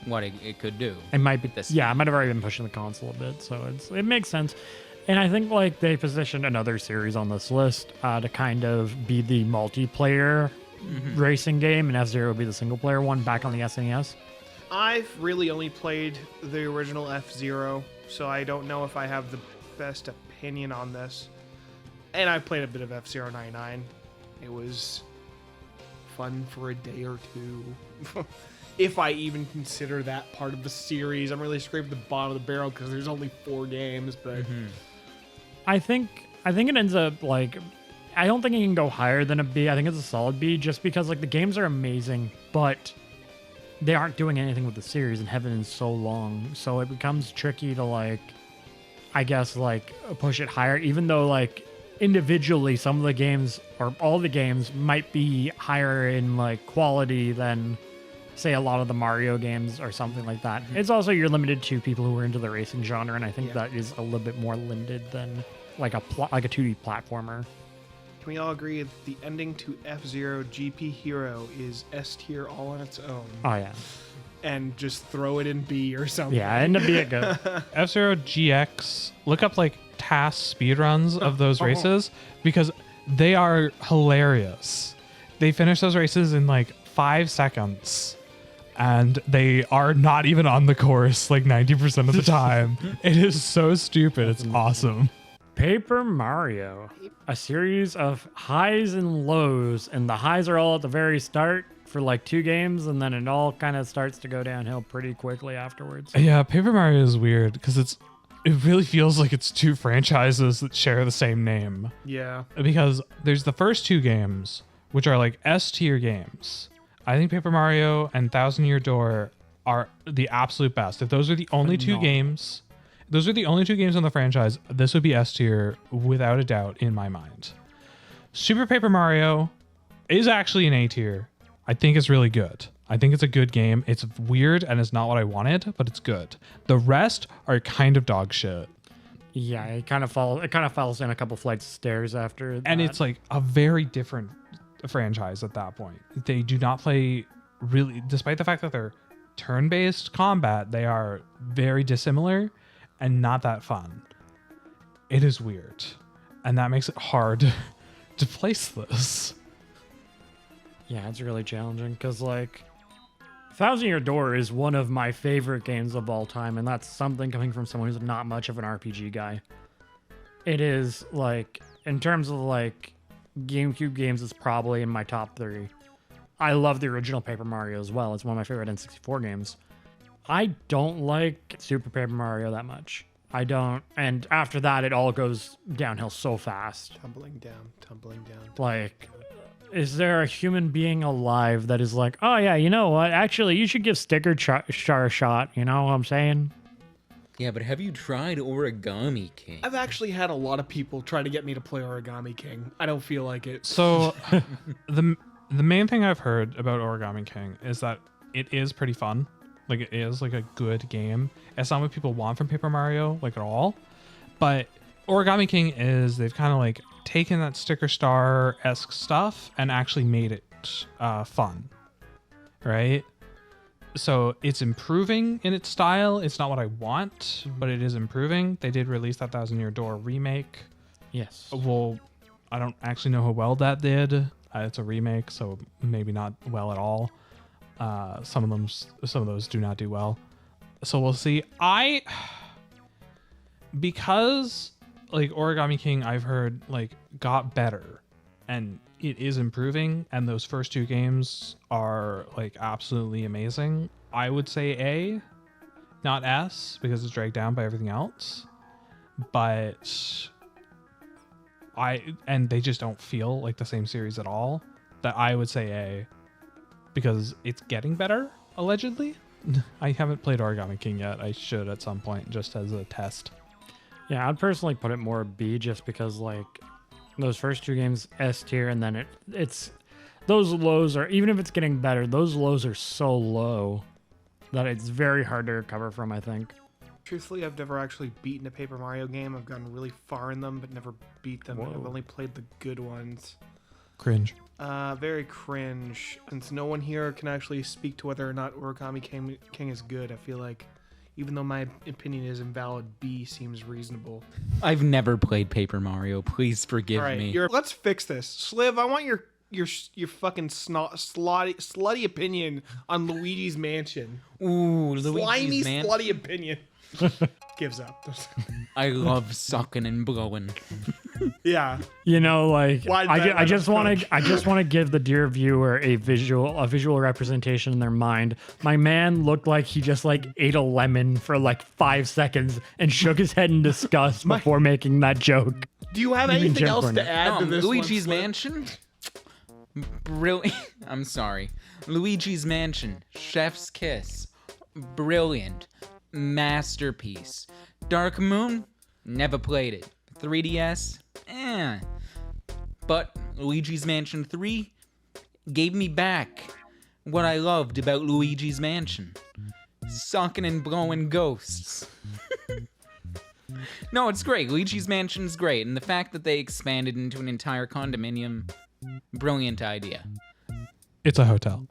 what it could do. It might be, This- yeah, it might have already been pushing the console a bit, so it makes sense. And I think like they positioned another series on this list to kind of be the multiplayer racing game, and F-Zero would be the single player one back on the SNES. I've really only played the original F-Zero, so I don't know if I have the best opinion on this. And I played a bit of F-Zero 99. It was fun for a day or two. If I even consider that part of the series. I'm really scraping the bottom of the barrel because there's only 4 games, but I think it ends up like, I don't think it can go higher than a B. I think it's a solid B just because like the games are amazing, but they aren't doing anything with the series and have been so long. So it becomes tricky to like, I guess like push it higher, even though like individually some of the games or all the games might be higher in like quality than say a lot of the Mario games or something like that. It's also you're limited to people who are into the racing genre, and I think Yeah. that is a little bit more limited than like a 2D platformer. can we all agree that the ending to F-Zero GP Hero is S tier all on its own? Oh yeah, And just throw it in B or something. yeah, end up being good. F-Zero GX, look up like task speedruns of those races because they are hilarious. They finish those races in like 5 seconds and they are not even on the course like 90% of the time. It is so stupid. It's awesome. Paper Mario, a series of highs and lows, and the highs are all at the very start for like 2 games, and then it all kind of starts to go downhill pretty quickly afterwards. Yeah, Paper Mario is weird because it really feels like it's 2 franchises that share the same name. Yeah. Because there's the first 2 games, which are like S tier games. I think Paper Mario and Thousand Year Door are the absolute best. If those are the only 2 games, those are the only 2 games on the franchise, this would be S tier without a doubt in my mind. Super Paper Mario is actually an A tier. I think it's really good. I think it's a good game. It's weird and it's not what I wanted, but it's good. The rest are kind of dog shit. Yeah, it kind of falls in a couple flights of stairs after that. And it's like a very different franchise at that point. They do not play really, despite the fact that they're turn-based combat, they are very dissimilar and not that fun. It is weird, and that makes it hard to place this. Yeah, it's really challenging because like Thousand Year Door is one of my favorite games of all time, and that's something coming from someone who's not much of an RPG guy. It is like, in terms of like GameCube games, it's probably in my top 3. I love the original Paper Mario as well. It's one of my favorite N64 games. I don't like Super Paper Mario that much. I don't, and after that, it all goes downhill so fast. Tumbling down, tumbling down. Like, is there a human being alive that is like, oh yeah, you know what? Actually, you should give Sticker Char a shot. You know what I'm saying? Yeah, but have you tried Origami King? I've actually had a lot of people try to get me to play Origami King. I don't feel like it. So the main thing I've heard about Origami King is that it is pretty fun. Like it is like a good game. It's not what people want from Paper Mario, like at all. But Origami King is, they've kind of like taken that Sticker Star-esque stuff and actually made it fun, right? So it's improving in its style. It's not what I want, but it is improving. They did release that Thousand Year Door remake. Yes. Well, I don't actually know how well that did. It's a remake, so maybe not well at all. Some of those do not do well. So we'll see. Because like Origami King, I've heard like got better, and it is improving, and those first 2 games are like absolutely amazing. I would say A, not S, because it's dragged down by everything else. But they just don't feel like the same series at all. That I would say A, because it's getting better, allegedly. I haven't played Origami King yet. I should at some point, just as a test. Yeah, I'd personally put it more B just because like those first two games S tier, and then it's those lows are, even if it's getting better, those lows are so low that it's very hard to recover from, I think. Truthfully, I've never actually beaten a Paper Mario game. I've gotten really far in them, but never beat them. Whoa. I've only played the good ones. Cringe. Very cringe. Since no one here can actually speak to whether or not Origami King is good, I feel like even though my opinion is invalid, B seems reasonable. I've never played Paper Mario. Please forgive All right, me. let's fix this. Sliv, I want your fucking slutty opinion on Luigi's Mansion. Ooh, Slimy, Luigi's Man. slutty opinion. Gives up. I love sucking and blowing. Yeah. You know, like Why'd that I just want approach? to give the dear viewer a visual representation in their mind. My man looked like he just like ate a lemon for like 5 seconds and shook his head in disgust before making that joke. Do you have Even anything Jim else to Cornette. add to this Luigi's one, Sliv? Mansion. Brilliant. I'm sorry. Luigi's Mansion. Chef's Kiss. Brilliant. Masterpiece. Dark Moon. Never played it. 3DS. But Luigi's Mansion 3 gave me back what I loved about Luigi's Mansion. Sucking and blowing ghosts. No, it's great. Luigi's Mansion's great. And the fact that they expanded into an entire condominium, brilliant idea. It's a hotel.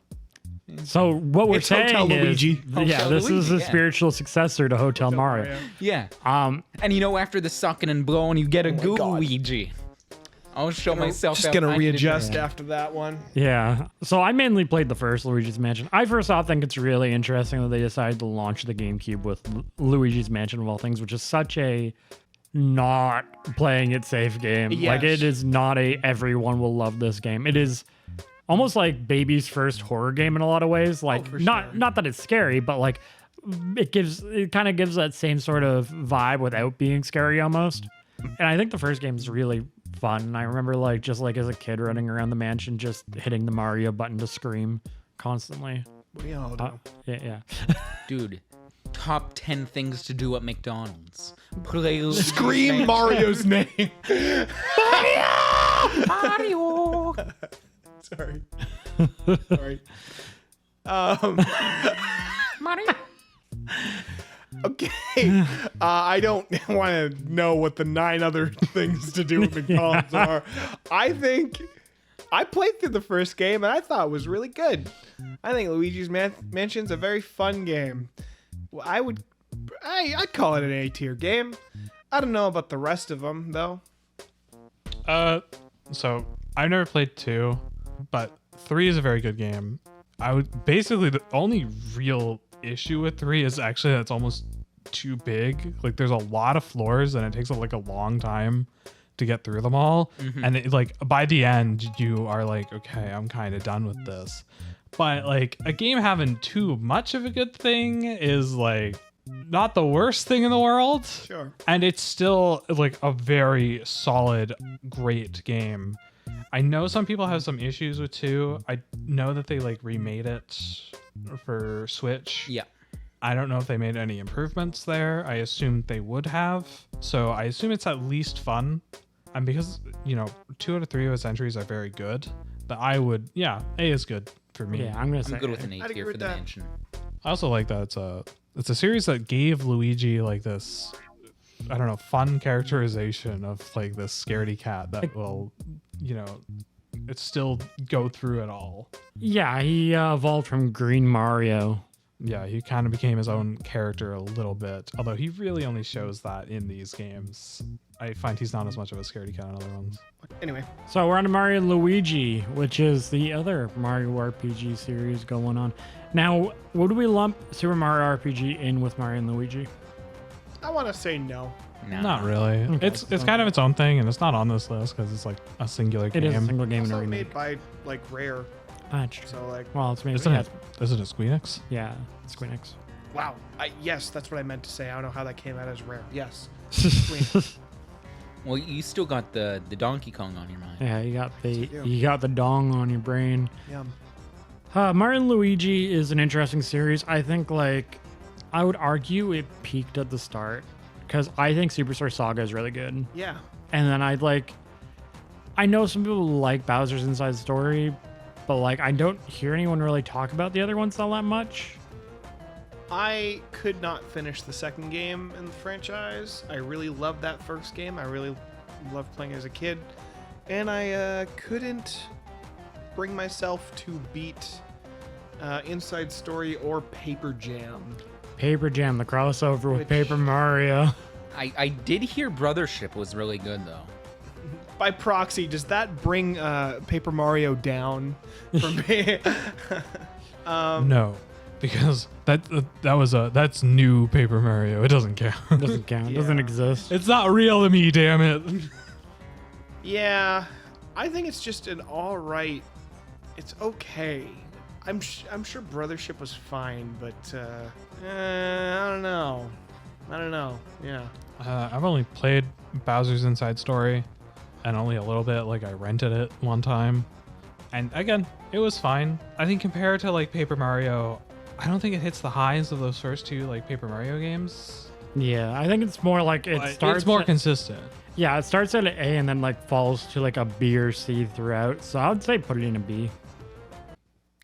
So what we're It's Hotel saying is, Luigi. yeah, Hotel this is Luigi, a yeah. spiritual successor to Hotel Mario. Yeah. Um, And you know, after the sucking and blowing, you get a Oh my God. Luigi. I'll show myself Just out. gonna I need to readjust do- after that one. yeah. So I mainly played the first Luigi's Mansion. I first off think it's really interesting that they decided to launch the GameCube with Luigi's Mansion of all things, which is such a not playing it safe game. Like Yes. it is not a everyone will love this game. It is almost like baby's first horror game in a lot of ways. Like for not sure. not that it's scary, but like it kind of gives that same sort of vibe without being scary almost. And I think the first game is really fun. I remember like just like as a kid running around the mansion just hitting the Mario button to scream constantly. What do you all do? Yeah. Dude, top 10 things to do at McDonald's. Play Luigi's Scream Mansion. Mario's name. Mario! Sorry. Sorry. Mario! Okay. I don't want to know what the 9 other things to do with McDonald's are. I think I played through the first game and I thought it was really good. I think Luigi's Mansion's a very fun game. I'd call it an A tier game. I don't know about the rest of them though. So I've never played 2, but 3 is a very good game. I would basically the only real issue with 3 is actually that it's almost too big. Like there's a lot of floors and it takes like a long time to get through them all. And it, like by the end you are like, okay, I'm kind of done with this. But like a game having too much of a good thing is like not the worst thing in the world. Sure. And it's still like a very solid, great game. I know some people have some issues with 2. I know that they like remade it for Switch. Yeah. I don't know if they made any improvements there. I assume they would have. So I assume it's at least fun. And because, 2 out of 3 of its entries are very good, that I would, A is good for me. Yeah, I'm gonna say I'm good with an I'd 8 agree tier with for the that. mansion. I also like that it's a series that gave Luigi like this, I don't know, fun characterization of like this scaredy cat that will, it still go through it all. Yeah, he evolved from Green Mario. Yeah, he kind of became his own character a little bit, although he really only shows that in these games. I find he's not as much of a scaredy cat in other ones. Anyway, So we're on to Mario and Luigi, which is the other Mario RPG series going on. Now, would we lump Super Mario RPG in with Mario and Luigi? I want to say no. Nah. Not really. Okay, It's kind of its own thing, and it's not on this list because it's like a singular It game. is a single game and a Also remake. made by like Rare, So, so like well, it's made. Isn't Yeah, it? Isn't it Squeenix? yeah, Square Enix. wow. Yes, that's what I meant to say. I don't know how that came out as Rare. Yes. Well, you still got the Donkey Kong on your mind. Yeah, you got do. the dong on your brain. Yum. Mario and Luigi is an interesting series. I think, like, I would argue it peaked at the start because I think Superstar Saga is really good. Yeah. And then I know some people like Bowser's Inside Story, but like I don't hear anyone really talk about the other ones all that much. I could not finish the second game in the franchise. I really loved that first game. I really loved playing as a kid. And I couldn't bring myself to beat Inside Story or Paper Jam. Paper Jam, the crossover with Which- Paper Mario. I did hear Brothership was really good though. By proxy, does that bring Paper Mario down for me? No, because that's new Paper Mario. It doesn't count. Doesn't count. Doesn't Yeah. exist. It's not real to me, damn it. Yeah, I think it's just an all right. It's okay. I'm sure Brothership was fine, but I don't know. Yeah. I've only played Bowser's Inside Story, and only a little bit. Like I rented it one time, and again, it was fine. I think compared to like Paper Mario, I don't think it hits the highs of those first two like Paper Mario games. Yeah, I think it's more like it But starts. it's more at- consistent. yeah, it starts at an A and then like falls to like a B or C throughout. So I would say put it in a B.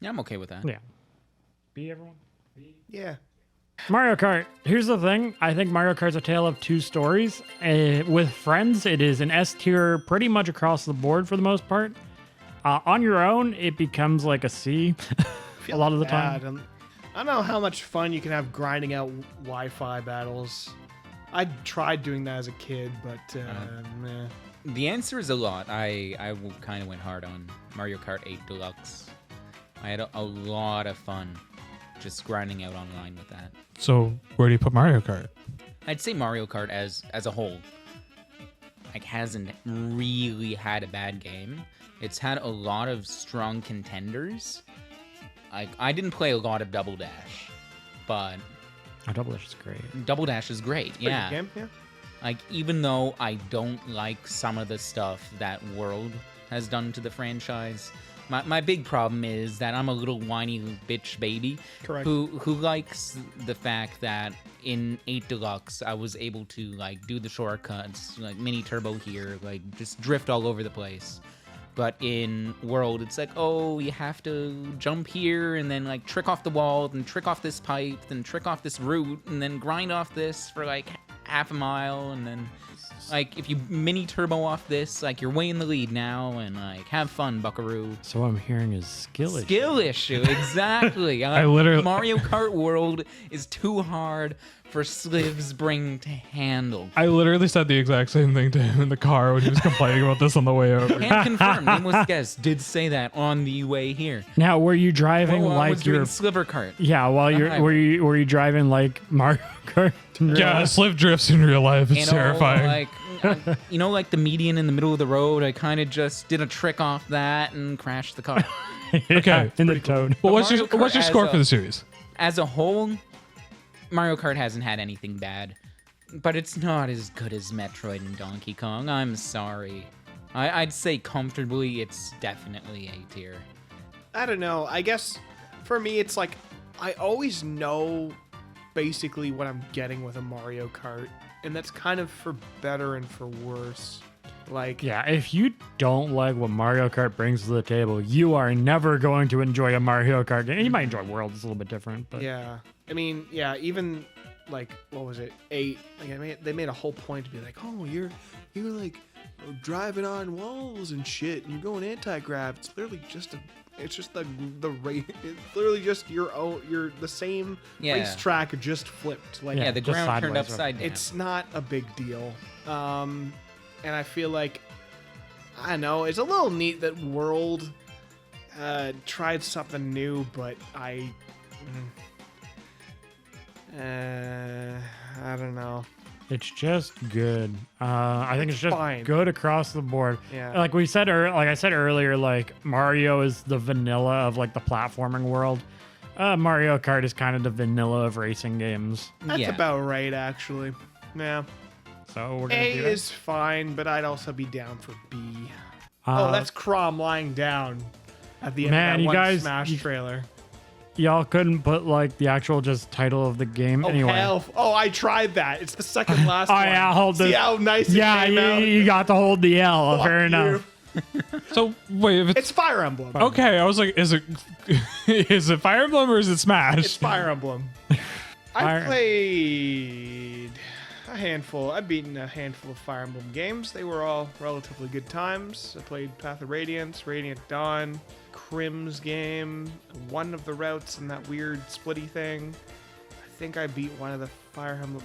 Yeah, I'm okay with that. Yeah. B, everyone. Yeah. Mario Kart. Here's the thing. I think Mario Kart's a tale of two stories. With friends, it is an S tier pretty much across the board for the most part. On your own, it becomes like a C a lot of the time. Bad. I don't know how much fun you can have grinding out Wi-Fi battles. I tried doing that as a kid, but meh. The answer is a lot. I kind of went hard on Mario Kart 8 Deluxe. I had a lot of fun just grinding out online with that. So where do you put Mario Kart? I'd say Mario Kart as a whole like hasn't really had a bad game. It's had a lot of strong contenders. Like I didn't play a lot of Double Dash, but Oh, Double Dash is great. Double Dash is great. Pretty Yeah. good game, yeah. Like even though I don't like some of the stuff that World has done to the franchise, my big problem is that I'm a little whiny bitch baby Correct. who likes the fact that in 8 Deluxe I was able to like do the shortcuts, like mini turbo here, like just drift all over the place. But in World, it's like, oh, you have to jump here and then like trick off the wall, then trick off this pipe, then trick off this route, and then grind off this for like half a mile, and then like if you mini turbo off this, like you're way in the lead now, and like have fun, Buckaroo. So what I'm hearing is skill issue. Skill issue, exactly. I literally- Mario Kart World is too hard for Sliv's brain to handle. I literally said the exact same thing to him in the car when he was complaining about this on the way over. And confirmed, Nameless Guest did say that on the way here. Now, were you driving While I was like doing your? Sliver Kart. Yeah, while you're Uh-huh. were you driving like Mario Kart? in real Yeah, life? Sliv drifts in real life. It's You know, terrifying. like like the median in the middle of the road. I kind of just did a trick off that and crashed the car. Okay, in the Toad. But what's Mario your Kart score as for a- the series? As a whole, Mario Kart hasn't had anything bad, but it's not as good as Metroid and Donkey Kong. I'm sorry. I'd say comfortably, it's definitely A tier. I don't know. I guess for me, it's like I always know basically what I'm getting with a Mario Kart, and that's kind of for better and for worse. Like, Yeah, if you don't like what Mario Kart brings to the table, you are never going to enjoy a Mario Kart game. You might enjoy World; it's a little bit different, but yeah. I mean, yeah. Even like, what was it? 8. Like, they made a whole point to be like, oh, you're like driving on walls and shit, and you're going anti-grav. It's literally just it's just the race. It's literally just you're the same Yeah. racetrack just flipped. Like, Yeah, the just ground turned sideways, upside down. it's not a big deal. And I feel like, I don't know, it's a little neat that World tried something new, but I don't know. it's just good. I think it's just fine. good across the board. Yeah. Like we said, like I said earlier, like Mario is the vanilla of like the platforming world. Mario Kart is kind of the vanilla of racing games. That's Yeah. about right, actually. Yeah. So we're gonna A do that. is fine, but I'd also be down for B. Uh, Oh, that's Crom lying down. at the end Man, of that you one guys- Smash you- trailer. Y'all couldn't put like the actual just title of the game Oh, anyway. hell. Oh, I tried that. It's the second last Oh, one. yeah, hold See the- how nice it Yeah, came out? you got to hold the L. Fuck Fair you. enough. So wait, if It's Fire Emblem. okay, I was like, is it is it Fire Emblem or is it Smash? It's Fire Emblem. I Fire- played a handful. I've beaten a handful of Fire Emblem games. They were all relatively good times. I played Path of Radiance, Radiant Dawn, Crim's game, one of the routes in that weird splitty thing. I think I beat one of the Fire Emblem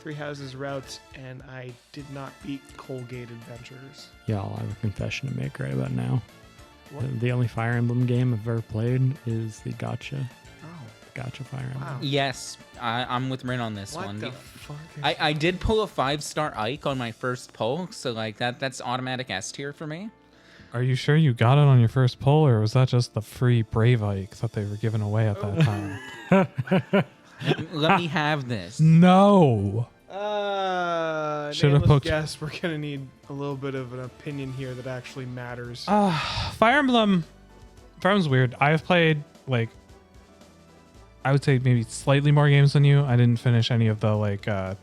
Three Houses routes, and I did not beat Colgate Adventures. Y'all, I have a confession to make right about now. What? The only Fire Emblem game I've ever played is the Gacha. Oh, The Gacha Fire Emblem. wow. Yes, I'm with Rin on this What one. the fuck? I did pull a 5-star Ike on my first pull, so like that's automatic S tier for me. Are you sure you got it on your first pull, or was that just the free Brave Ike that they were giving away at that time? Let me have this. No. Should've Nameless poked- guess. We're gonna need a little bit of an opinion here that actually matters. Fire Emblem's weird. I've played like I would say maybe slightly more games than you. I didn't finish any of the like Fire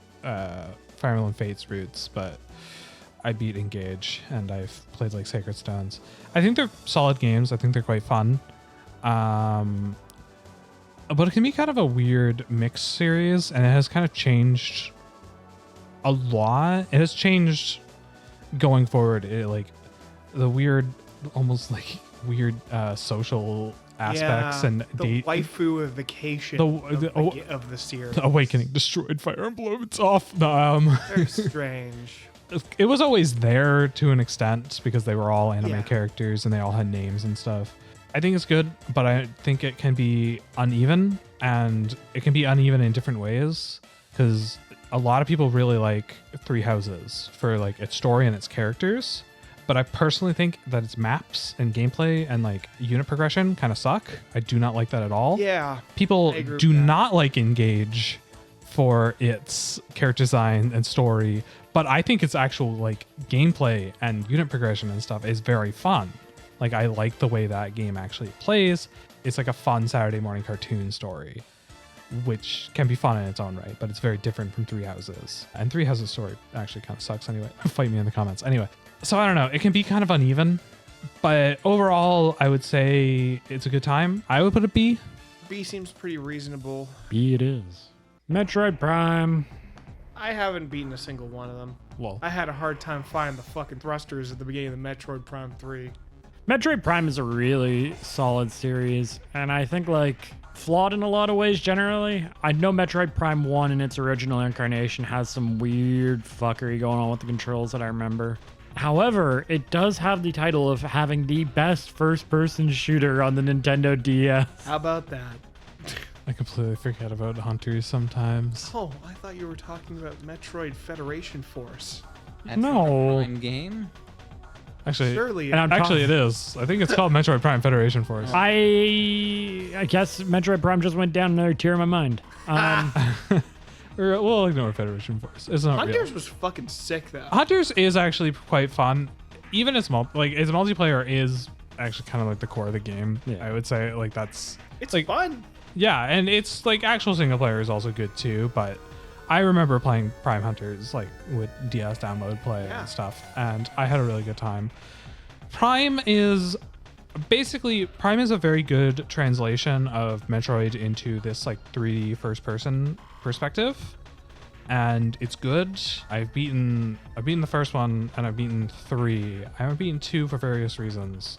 Emblem Fates routes, but I beat Engage and I've played like Sacred Stones. I think they're solid games. I think they're quite fun. But it can be kind of a weird mix series, and it has kind of changed a lot. It has changed going forward. It like the weird, almost like weird social aspects Yeah, and the waifu of vacation of the series. Awakening destroyed Fire Emblem. It's off. They're strange. It was always there to an extent because they were all anime Yeah. characters and they all had names and stuff. I think it's good, but I think it can be uneven, and it can be uneven in different ways because a lot of people really like Three Houses for like its story and its characters. But I personally think that its maps and gameplay and like unit progression kind of suck. I do not like that at all. Yeah. People I agree do with that. not like Engage for its character design and story, but I think its actual like gameplay and unit progression and stuff is very fun. Like I like the way that game actually plays. It's like a fun Saturday morning cartoon story, which can be fun in its own right, but it's very different from Three Houses. And Three Houses' story actually kind of sucks anyway. Fight me in the comments. Anyway, so I don't know. It can be kind of uneven, but overall, I would say it's a good time. I would put a B. B seems pretty reasonable. B it is. Metroid Prime. I haven't beaten a single one of them. Well, I had a hard time finding the fucking thrusters at the beginning of the Metroid Prime 3. Metroid Prime is a really solid series, and I think like flawed in a lot of ways generally. I know Metroid Prime 1 in its original incarnation has some weird fuckery going on with the controls that I remember. However, it does have the title of having the best first-person shooter on the Nintendo DS. How about that? I completely forget about Hunters sometimes. Oh, I thought you were talking about Metroid Federation Force. That's No. a Prime game. Actually, Surely. And I'm actually, it is. I think it's called Metroid Prime Federation Force. I guess Metroid Prime just went down another tier in my mind. We'll ignore Federation Force. It's not real. Hunters was fucking sick though. Hunters is actually quite fun. Even its its multiplayer is actually kind of like the core of the game. Yeah. I would say like that's It's like fun. yeah, and it's like actual single player is also good too. But I remember playing Prime Hunters like with DS download play Yeah. and stuff, and I had a really good time. Prime is a very good translation of Metroid into this like 3D first person perspective, and it's good. I've beaten the first one and I've beaten 3. I haven't beaten 2 for various reasons.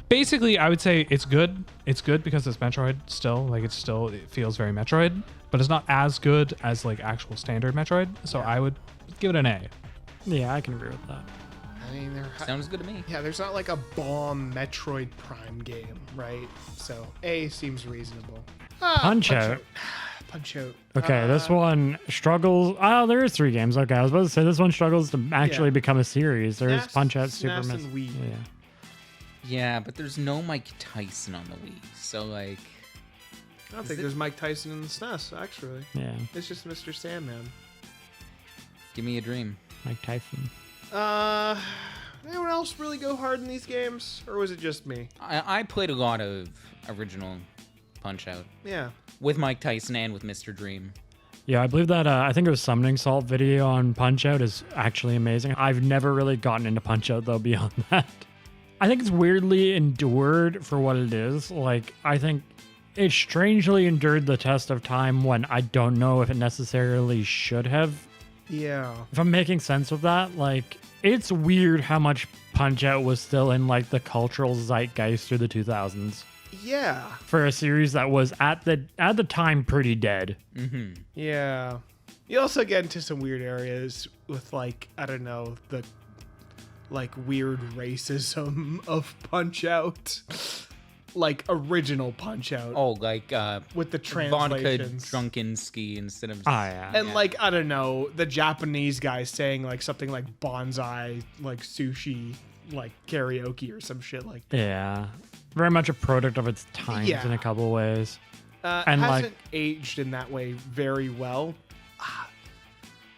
Basically, I would say it's good. It's good because it's Metroid still. Like it feels very Metroid, but it's not as good as like actual standard Metroid. So Yeah. I would give it an A. Yeah, I can agree with that. I mean, Sounds good to me. yeah, there's not like a bomb Metroid Prime game, right? So A seems reasonable. Punch Out. Punch Out. Okay, this one struggles. Oh, there is 3 games. Okay, I was about to say this one struggles to actually Yeah. become a series. There's SNES, Punch Out, Super SNES, Miss. and Wii. Yeah. Yeah, but there's no Mike Tyson on the Wii, so like, I don't Is think it- there's Mike Tyson in the SNES, actually. Yeah, It's just Mr. Sandman. give me a dream. Mike Tyson. Anyone else really go hard in these games, or was it just me? I played a lot of original Punch-Out Yeah. with Mike Tyson and with Mr. Dream. Yeah, I believe that, I think it was Summoning Salt video on Punch-Out is actually amazing. I've never really gotten into Punch-Out, though, beyond that. I think it's weirdly endured for what it is. Like, I think it strangely endured the test of time when I don't know if it necessarily should have. Yeah. If I'm making sense of that, like, it's weird how much Punch-Out was still in, like, the cultural zeitgeist through the 2000s. Yeah. For a series that was at the time pretty dead. Mm-hmm. Yeah. You also get into some weird areas with, like, I don't know, the like weird racism of Punch-Out. Like original Punch-Out. Oh, like With the vodka translations. drunkenski instead of. Ah, yeah. And like, I don't know, the Japanese guy saying like something like bonsai, like sushi, like karaoke or some shit like that. Yeah. Very much a product of its times Yeah. in a couple of ways. And, Hasn't like- aged in that way very well.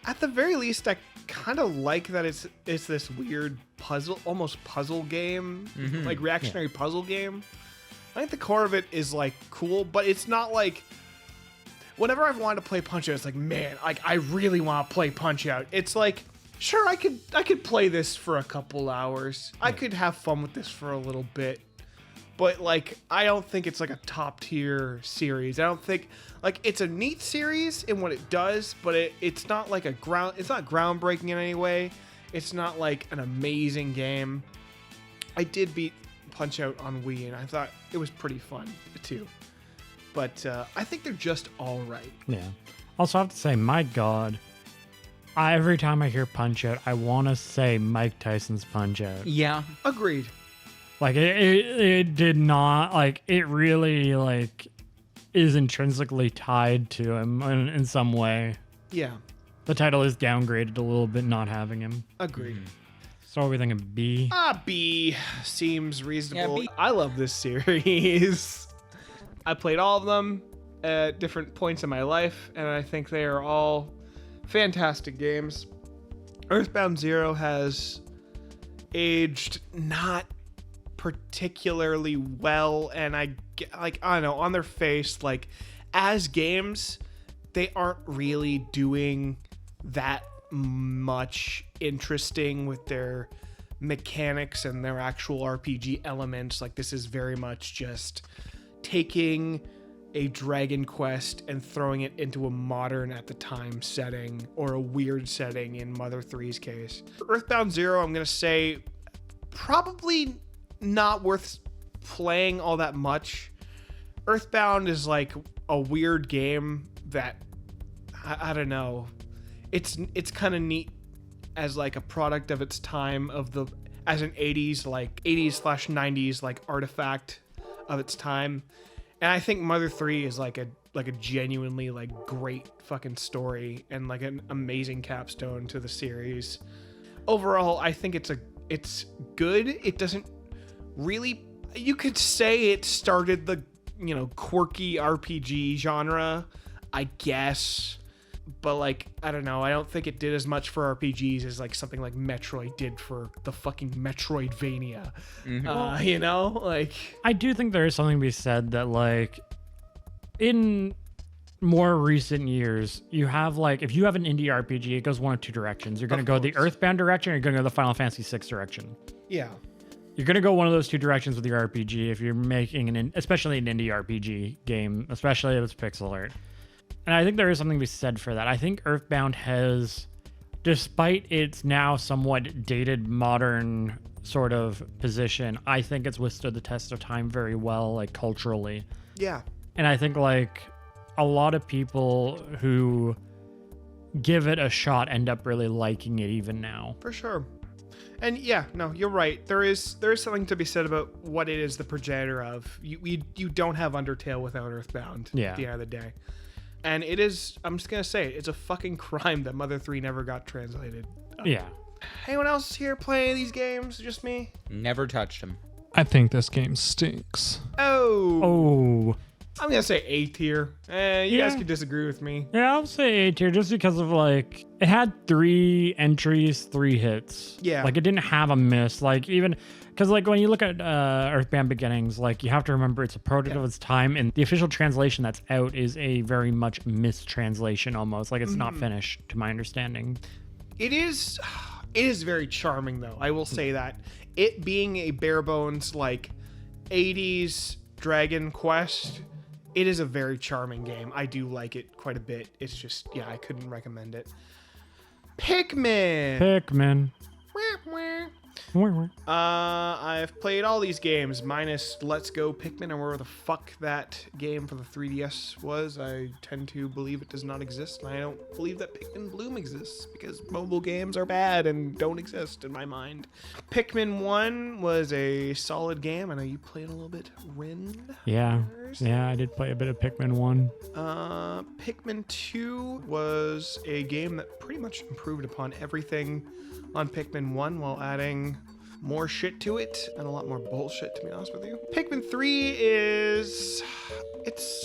At the very least, I kind of like that it's this weird puzzle, almost puzzle game, like reactionary puzzle game. I think the core of it is like cool, but it's not like. Whenever I've wanted to play Punch Out, it's like, man, like I really want to play Punch Out. It's like, sure, I could play this for a couple hours. I could have fun with this for a little bit. But like, I don't think it's like a top tier series. I don't think like it's a neat series in what it does, but it's not like it's not groundbreaking in any way. It's not like an amazing game. I did beat Punch Out on Wii, and I thought it was pretty fun too. But I think they're just all right. Yeah. Also, I have to say, my God, every time I hear Punch Out, I want to say Mike Tyson's Punch Out. Yeah. Agreed. Like it did not like it really like is intrinsically tied to him in some way. Yeah, The title is downgraded a little bit not having him. agreed. So what are we thinking? B? B seems reasonable. Yeah, B. I love this series. I played all of them at different points in my life, and I think they are all fantastic games. Earthbound Zero has aged not particularly well, and I don't know, on their face, like as games, they aren't really doing that much interesting with their mechanics and their actual RPG elements. Like this is very much just taking a Dragon Quest and throwing it into a modern at the time setting, or a weird setting in Mother 3's case. Earthbound Zero, I'm gonna say probably not worth playing all that much. Earthbound is like a weird game that I don't know. It's kind of neat as like a product of its time, as an 80s/90s like artifact of its time. And I think Mother 3 is like a genuinely like great fucking story and like an amazing capstone to the series. Overall, I think it's good. It doesn't really, you could say it started the, quirky RPG genre, I guess. But like, I don't know, I don't think it did as much for RPGs as like something like Metroid did for the fucking Metroidvania. Like, I do think there is something to be said that like in more recent years, you have like, if you have an indie RPG, it goes one of two directions. You're going to go the Earthbound direction, or you're going to go the Final Fantasy VI direction. yeah. You're going to go one of those two directions with your RPG if you're making especially an indie RPG game, especially if it's pixel art. And I think there is something to be said for that. I think Earthbound has, despite its now somewhat dated modern sort of position, I think it's withstood the test of time very well, like culturally. Yeah. And I think like a lot of people who give it a shot end up really liking it even now. For sure. And yeah, no, you're right. There is something to be said about what it is the progenitor of. You don't have Undertale without Earthbound Yeah. at the end of the day. And it is, I'm just going to say it, it's a fucking crime that Mother 3 never got translated. Yeah. Anyone else here playing these games? Just me? Never touched him. I think this game stinks. Oh. Oh. I'm gonna say A tier. You guys Yeah. can disagree with me. Yeah, I'll say A tier just because of like it had 3 entries, 3 hits. Yeah. Like it didn't have a miss. Like even because like when you look at Earthbound Beginnings, like you have to remember it's a product of its time, and the official translation that's out is a very much mistranslation almost. Like it's not finished to my understanding. It is very charming though. I will say that. It being a bare bones like 80s Dragon Quest, it is a very charming game. I do like it quite a bit. It's just, yeah, I couldn't recommend it. Pikmin. Pikmin. I've played all these games minus Let's Go Pikmin and wherever the fuck that game for the 3DS was. I tend to believe it does not exist, and I don't believe that Pikmin Bloom exists because mobile games are bad and don't exist in my mind. Pikmin 1 was a solid game. I know you played a little bit, Rin. Yeah. Yeah, I did play a bit of Pikmin 1. Pikmin 2 was a game that pretty much improved upon everything on Pikmin 1 while adding more shit to it and a lot more bullshit, to be honest with you. Pikmin 3 it's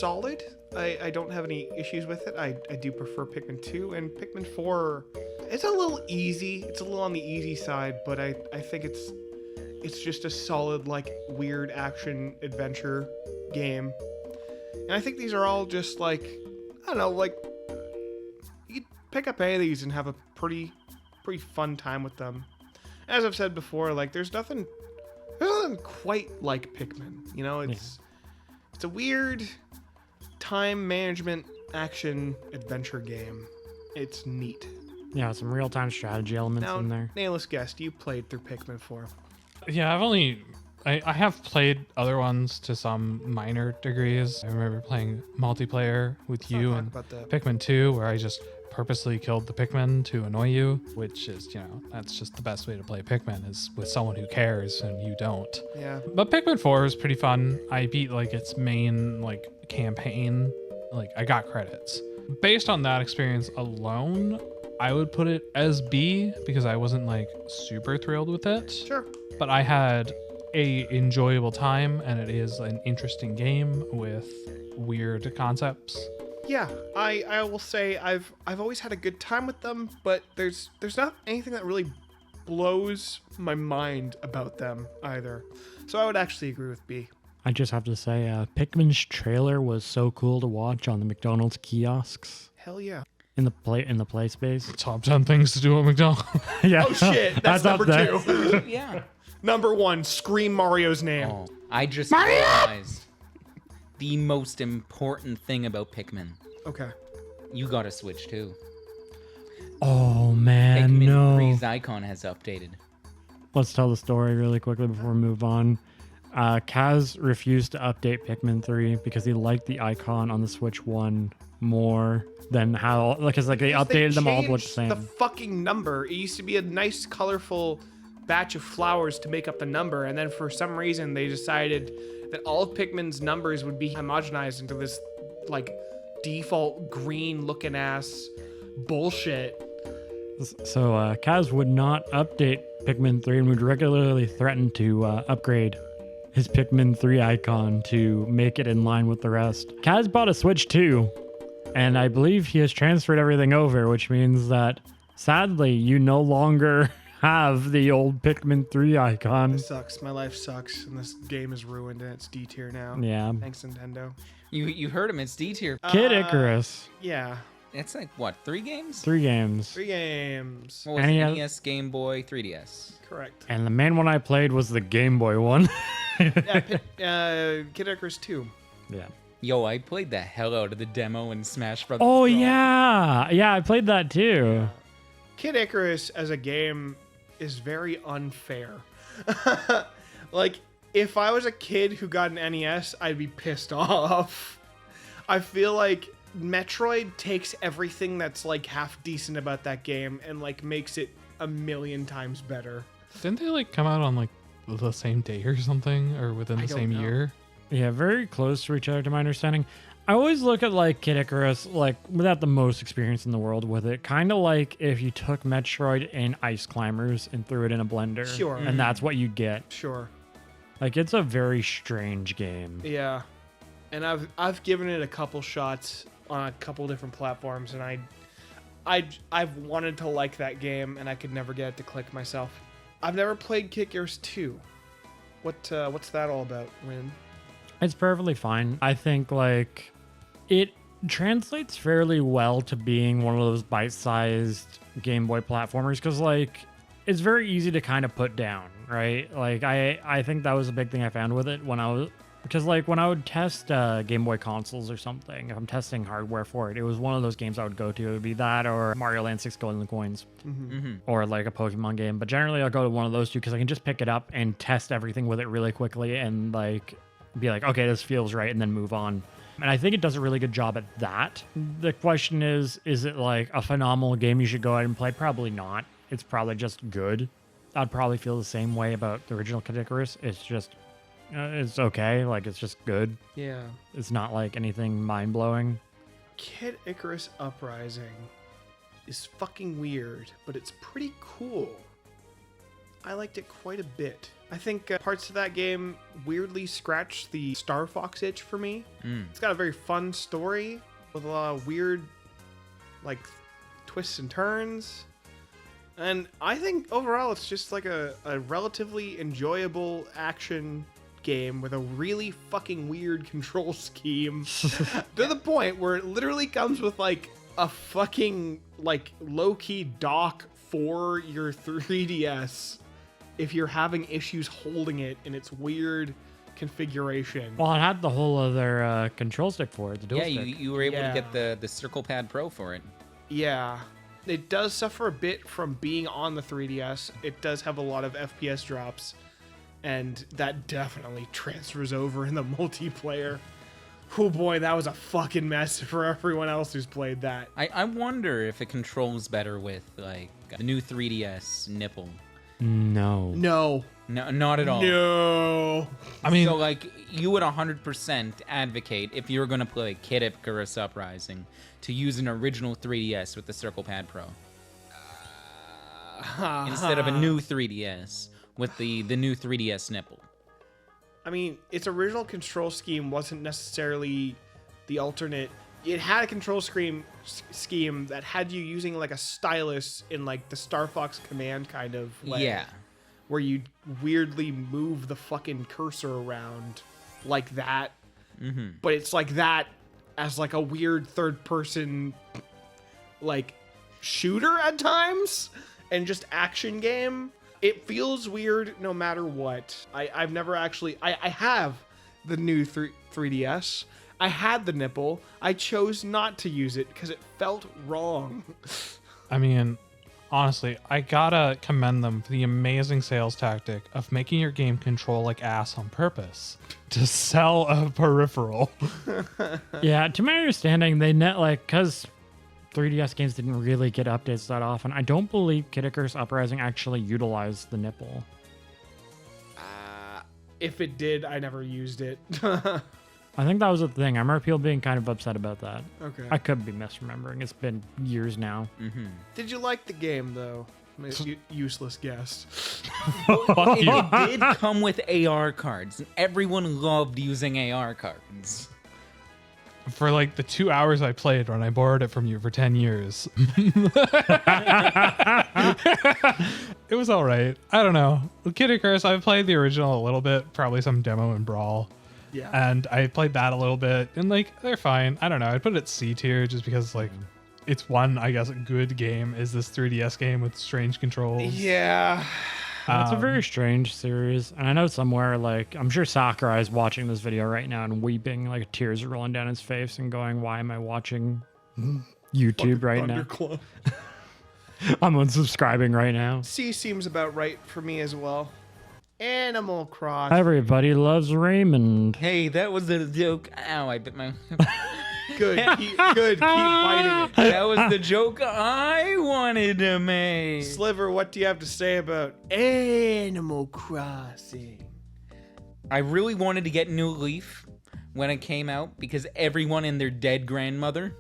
solid. I don't have any issues with it. I do prefer Pikmin 2, and Pikmin 4, it's a little easy. It's a little on the easy side, but I think it's just a solid, like, weird action adventure game. And I think these are all just like, I don't know, like, you could pick up any of these and have a pretty fun time with them. As I've said before, like, there's nothing quite like Pikmin. You know, it's a weird time management action adventure game. It's neat. Yeah, some real-time strategy elements Now, in there. Nameless Guest, you played through Pikmin 4. Yeah, I have played other ones to some minor degrees. I remember playing multiplayer with you talk and about that. Pikmin 2, where I just purposely killed the Pikmin to annoy you, which is, that's just the best way to play Pikmin, is with someone who cares and you don't. Yeah. But Pikmin 4 is pretty fun. I beat like its main like campaign. Like I got credits. Based on that experience alone, I would put it as B because I wasn't like super thrilled with it. Sure. But I had a enjoyable time, and it is an interesting game with weird concepts. Yeah, I will say I've always had a good time with them, but there's not anything that really blows my mind about them either. So I would actually agree with B. I just have to say, Pikmin's trailer was so cool to watch on the McDonald's kiosks Hell yeah. in the play space. Top 10 things to do at McDonald's. Yeah. Oh shit, that's up number there. 2. Yeah. Number 1, scream Mario's name. Oh, I just realized the most important thing about Pikmin. Okay. You got a Switch too. Oh man, Pikmin no. 3's icon has updated. Let's tell the story really quickly before we move on. Kaz refused to update Pikmin 3 because he liked the icon on the Switch 1 more than how, because like they Because updated them all to look the changed same. The fucking number. It used to be a nice, colorful batch of flowers to make up the number, and then for some reason they decided that all of Pikmin's numbers would be homogenized into this like default green-looking ass bullshit. So Kaz would not update Pikmin 3 and would regularly threaten to upgrade his Pikmin 3 icon to make it in line with the rest. Kaz bought a Switch 2, and I believe he has transferred everything over, which means that sadly you no longer have the old Pikmin 3 icon. It sucks. My life sucks, and this game is ruined, and it's D tier now. Yeah. Thanks, Nintendo. You heard him. It's D tier. Kid Icarus, Yeah. It's like what, 3 games? 3 games. 3 games. What was And he it? has- NES, Game Boy, 3DS. Correct. And the main one I played was the Game Boy one. Yeah, Kid Icarus 2. Yeah. Yo, I played the hell out of the demo in Smash Brothers. Oh Brawl. yeah. Yeah, I played that too. Kid Icarus as a game is very unfair. Like, if I was a kid who got an NES, I'd be pissed off. I feel like Metroid takes everything that's like half decent about that game and like makes it a million times better. Didn't they like come out on like the same day or something, or within I the don't same know. year? Yeah, very close to each other to my understanding. I always look at like Kid Icarus, like without the most experience in the world with it, kind of like if you took Metroid and Ice Climbers and threw it in a blender. Sure. And that's what you get. Sure. Like it's a very strange game. Yeah. and I've given it a couple shots on a couple different platforms, and I've wanted to like that game, and I could never get it to click myself. I've never played Kid Icarus 2. What's that all about, Rin? It's perfectly fine. I think like it translates fairly well to being one of those bite-sized Game Boy platformers because like it's very easy to kind of put down, right? Like I think that was a big thing I found with it when I was because like when I would test Game Boy consoles or something, if I'm testing hardware for it, it was one of those games I would go to. It would be that or Mario Land 6 Golden Coins or like a Pokemon game. But generally I'll go to one of those two because I can just pick it up and test everything with it really quickly and like be like, okay, this feels right, and then move on. And I think it does a really good job at that. The question is it like a phenomenal game you should go out and play? Probably not. It's probably just good. I'd probably feel the same way about the original Kid Icarus. It's just, it's okay. Like, it's just good. Yeah. It's not like anything mind-blowing. Kid Icarus Uprising is fucking weird, but it's pretty cool. I liked it quite a bit. I think parts of that game weirdly scratched the Star Fox itch for me. It's got a very fun story with a lot of weird, like, twists and turns. And I think overall it's just like a relatively enjoyable action game with a really fucking weird control scheme to the point where it literally comes with like a fucking like low-key dock for your 3DS if you're having issues holding it in its weird configuration. Well, it had the whole other control stick for it, the dual Yeah, stick. you were able Yeah. to get the Circle Pad Pro for it. Yeah. It does suffer a bit from being on the 3DS. It does have a lot of FPS drops, and that definitely transfers over in the multiplayer. Oh boy, that was a fucking mess for everyone else who's played that. I wonder if it controls better with like the new 3DS nipple. No. No. No, not at all. No. I mean, So like you would 100% advocate if you were going to play Kid Icarus Uprising to use an original 3DS with the Circle Pad Pro instead of a new 3DS with the new 3DS nipple. I mean, its original control scheme wasn't necessarily the alternate. It had a control scheme that had you using like a stylus in like the Star Fox Command kind of way. Yeah. Where you weirdly move the fucking cursor around like that. Mm-hmm. But it's like that as like a weird third person like shooter at times and just action game. It feels weird no matter what. I've never actually I have the new 3DS. I had the nipple. I chose not to use it because it felt wrong. I mean, honestly, I gotta commend them for the amazing sales tactic of making your game control like ass on purpose to sell a peripheral. Yeah, to my understanding, they because 3DS games didn't really get updates that often. I don't believe Kid Icarus Uprising actually utilized the nipple. If it did, I never used it. I think that was the thing. I remember people being kind of upset about that. Okay. I could be misremembering. It's been years now. Did you like the game though? Useless guess. Fuck you. It did come with AR cards, and everyone loved using AR cards. For like the 2 hours I played when I borrowed it from you for 10 years. It was all right. I don't know. With Kid Icarus, I played the original a little bit, probably some demo in Brawl. Yeah. And I played that a little bit, and like they're fine. I don't know. I'd put it at C tier just because like it's one, I guess, good game is this 3DS game with strange controls. Yeah. It's a very strange series. And I know somewhere, like, I'm sure Sakurai is watching this video right now and weeping, like tears are rolling down his face and going, why am I watching YouTube right now? Thunderclap. I'm unsubscribing right now. C seems about right for me as well. Animal Crossing. Everybody loves Raymond. Hey, that was a joke. Ow, I bit my... Good. Keep biting it. That was the joke I wanted to make. Sliver, what do you have to say about Animal Crossing? I really wanted to get New Leaf when it came out because everyone and their dead grandmother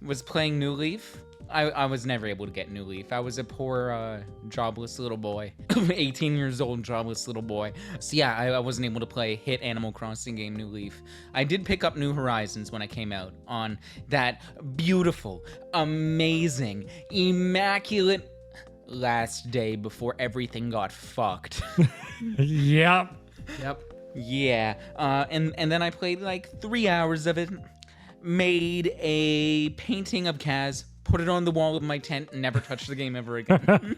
was playing New Leaf. I was never able to get New Leaf. I was a poor, jobless little boy. 18 years old, jobless little boy. So yeah, I wasn't able to play hit Animal Crossing game New Leaf. I did pick up New Horizons when I came out on that beautiful, amazing, immaculate last day before everything got fucked. Yep. Yep. Yeah, and then I played like 3 hours of it, made a painting of Kaz, put it on the wall of my tent, and never touched the game ever again.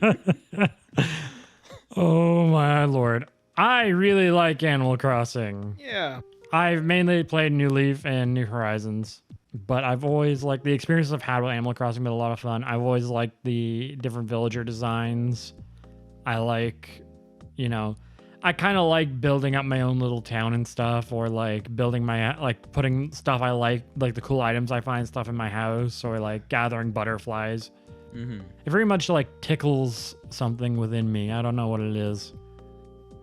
Oh my lord. I really like Animal Crossing. Yeah. I've mainly played New Leaf and New Horizons, but I've always liked the experiences I've had with Animal Crossing been a lot of fun. I've always liked the different villager designs. I like, I kind of like building up my own little town and stuff, or like building putting stuff I like the cool items I find stuff in my house, or like gathering butterflies. Mm-hmm. It very much like tickles something within me. I don't know what it is.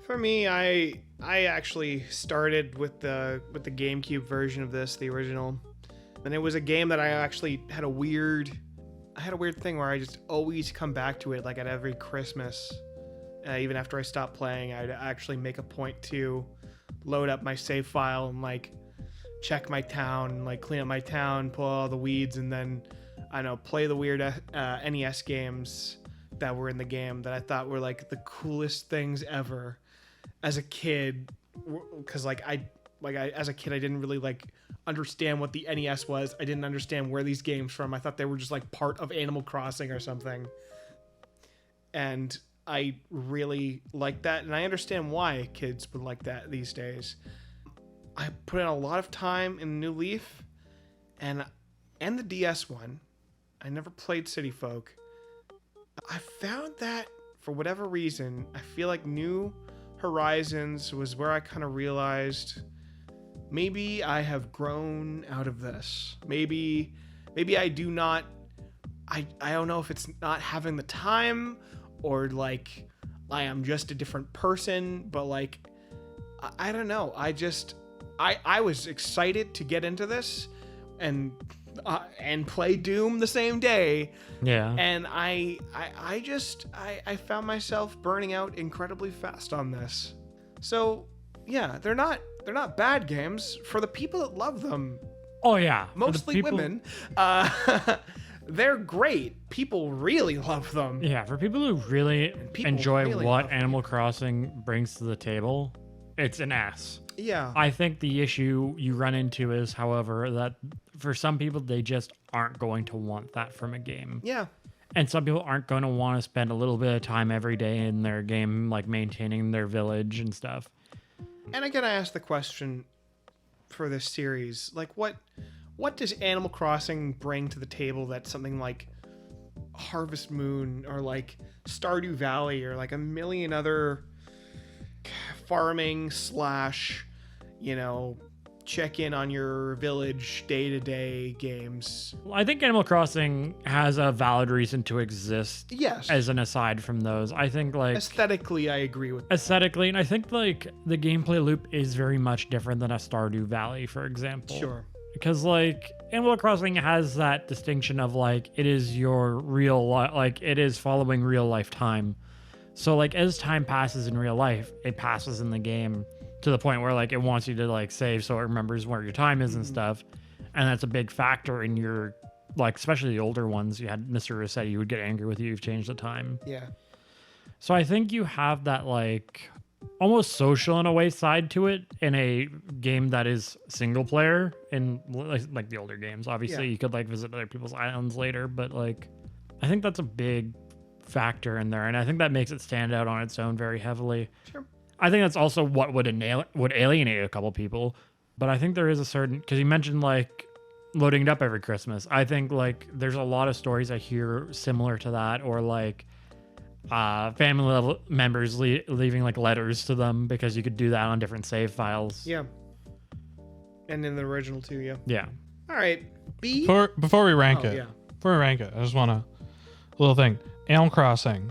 For me, I actually started with the GameCube version of this, the original, and it was a game that I actually had a weird thing where I just always come back to it, like at every Christmas. Even after I stopped playing, I'd actually make a point to load up my save file and like check my town, like clean up my town, pull all the weeds, and then play the weird NES games that were in the game that I thought were like the coolest things ever as a kid. Because as a kid I didn't really like understand what the NES was. I didn't understand where these games from. I thought they were just like part of Animal Crossing or something. And I really like that, and I understand why kids would like that these days. I put in a lot of time in New Leaf and the DS one. I never played City Folk. I found that for whatever reason, I feel like New Horizons was where I kind of realized maybe I have grown out of this. Maybe I do not. I don't know if it's not having the time, or like I am just a different person, but like I don't know. I was excited to get into this and play Doom the same day. Yeah. And I found myself burning out incredibly fast on this. So yeah, they're not bad games for the people that love them. Oh yeah. Mostly women. They're great. People really love them. Yeah, for people who really people enjoy really what love them. Animal Crossing brings to the table, it's an S. Yeah. I think the issue you run into is, however, that for some people, they just aren't going to want that from a game. Yeah. And some people aren't going to want to spend a little bit of time every day in their game, like maintaining their village and stuff. And I gotta ask the question for this series, like what does Animal Crossing bring to the table that something like Harvest Moon or like Stardew Valley or like a million other farming / check in on your village day-to-day games? Well, I think Animal Crossing has a valid reason to exist. Yes. As an aside from those, I think like Aesthetically, I agree with that. aesthetically, and I think like the gameplay loop is very much different than a Stardew Valley, for example. Sure. Because like Animal Crossing has that distinction of like it is your real life, like it is following real life time. So like as time passes in real life, it passes in the game to the point where like it wants you to like save so it remembers where your time is and stuff. And that's a big factor in your, like, especially the older ones. You had Mr. Rossetti who would get angry with you if you've changed the time. Yeah. So I think you have that like almost social in a way side to it in a game that is single player in like the older games. Obviously you could like visit other people's islands later, but like I think that's a big factor in there, and I think that makes it stand out on its own very heavily. Sure. I think that's also what would alienate a couple people, but I think there is a certain, because you mentioned like loading it up every Christmas. I think like there's a lot of stories I hear similar to that, or like family members leaving like letters to them, because you could do that on different save files. Yeah. And in the original too, yeah. Yeah. All right. B. Before we rank it, Yeah. I just want a little thing. Animal Crossing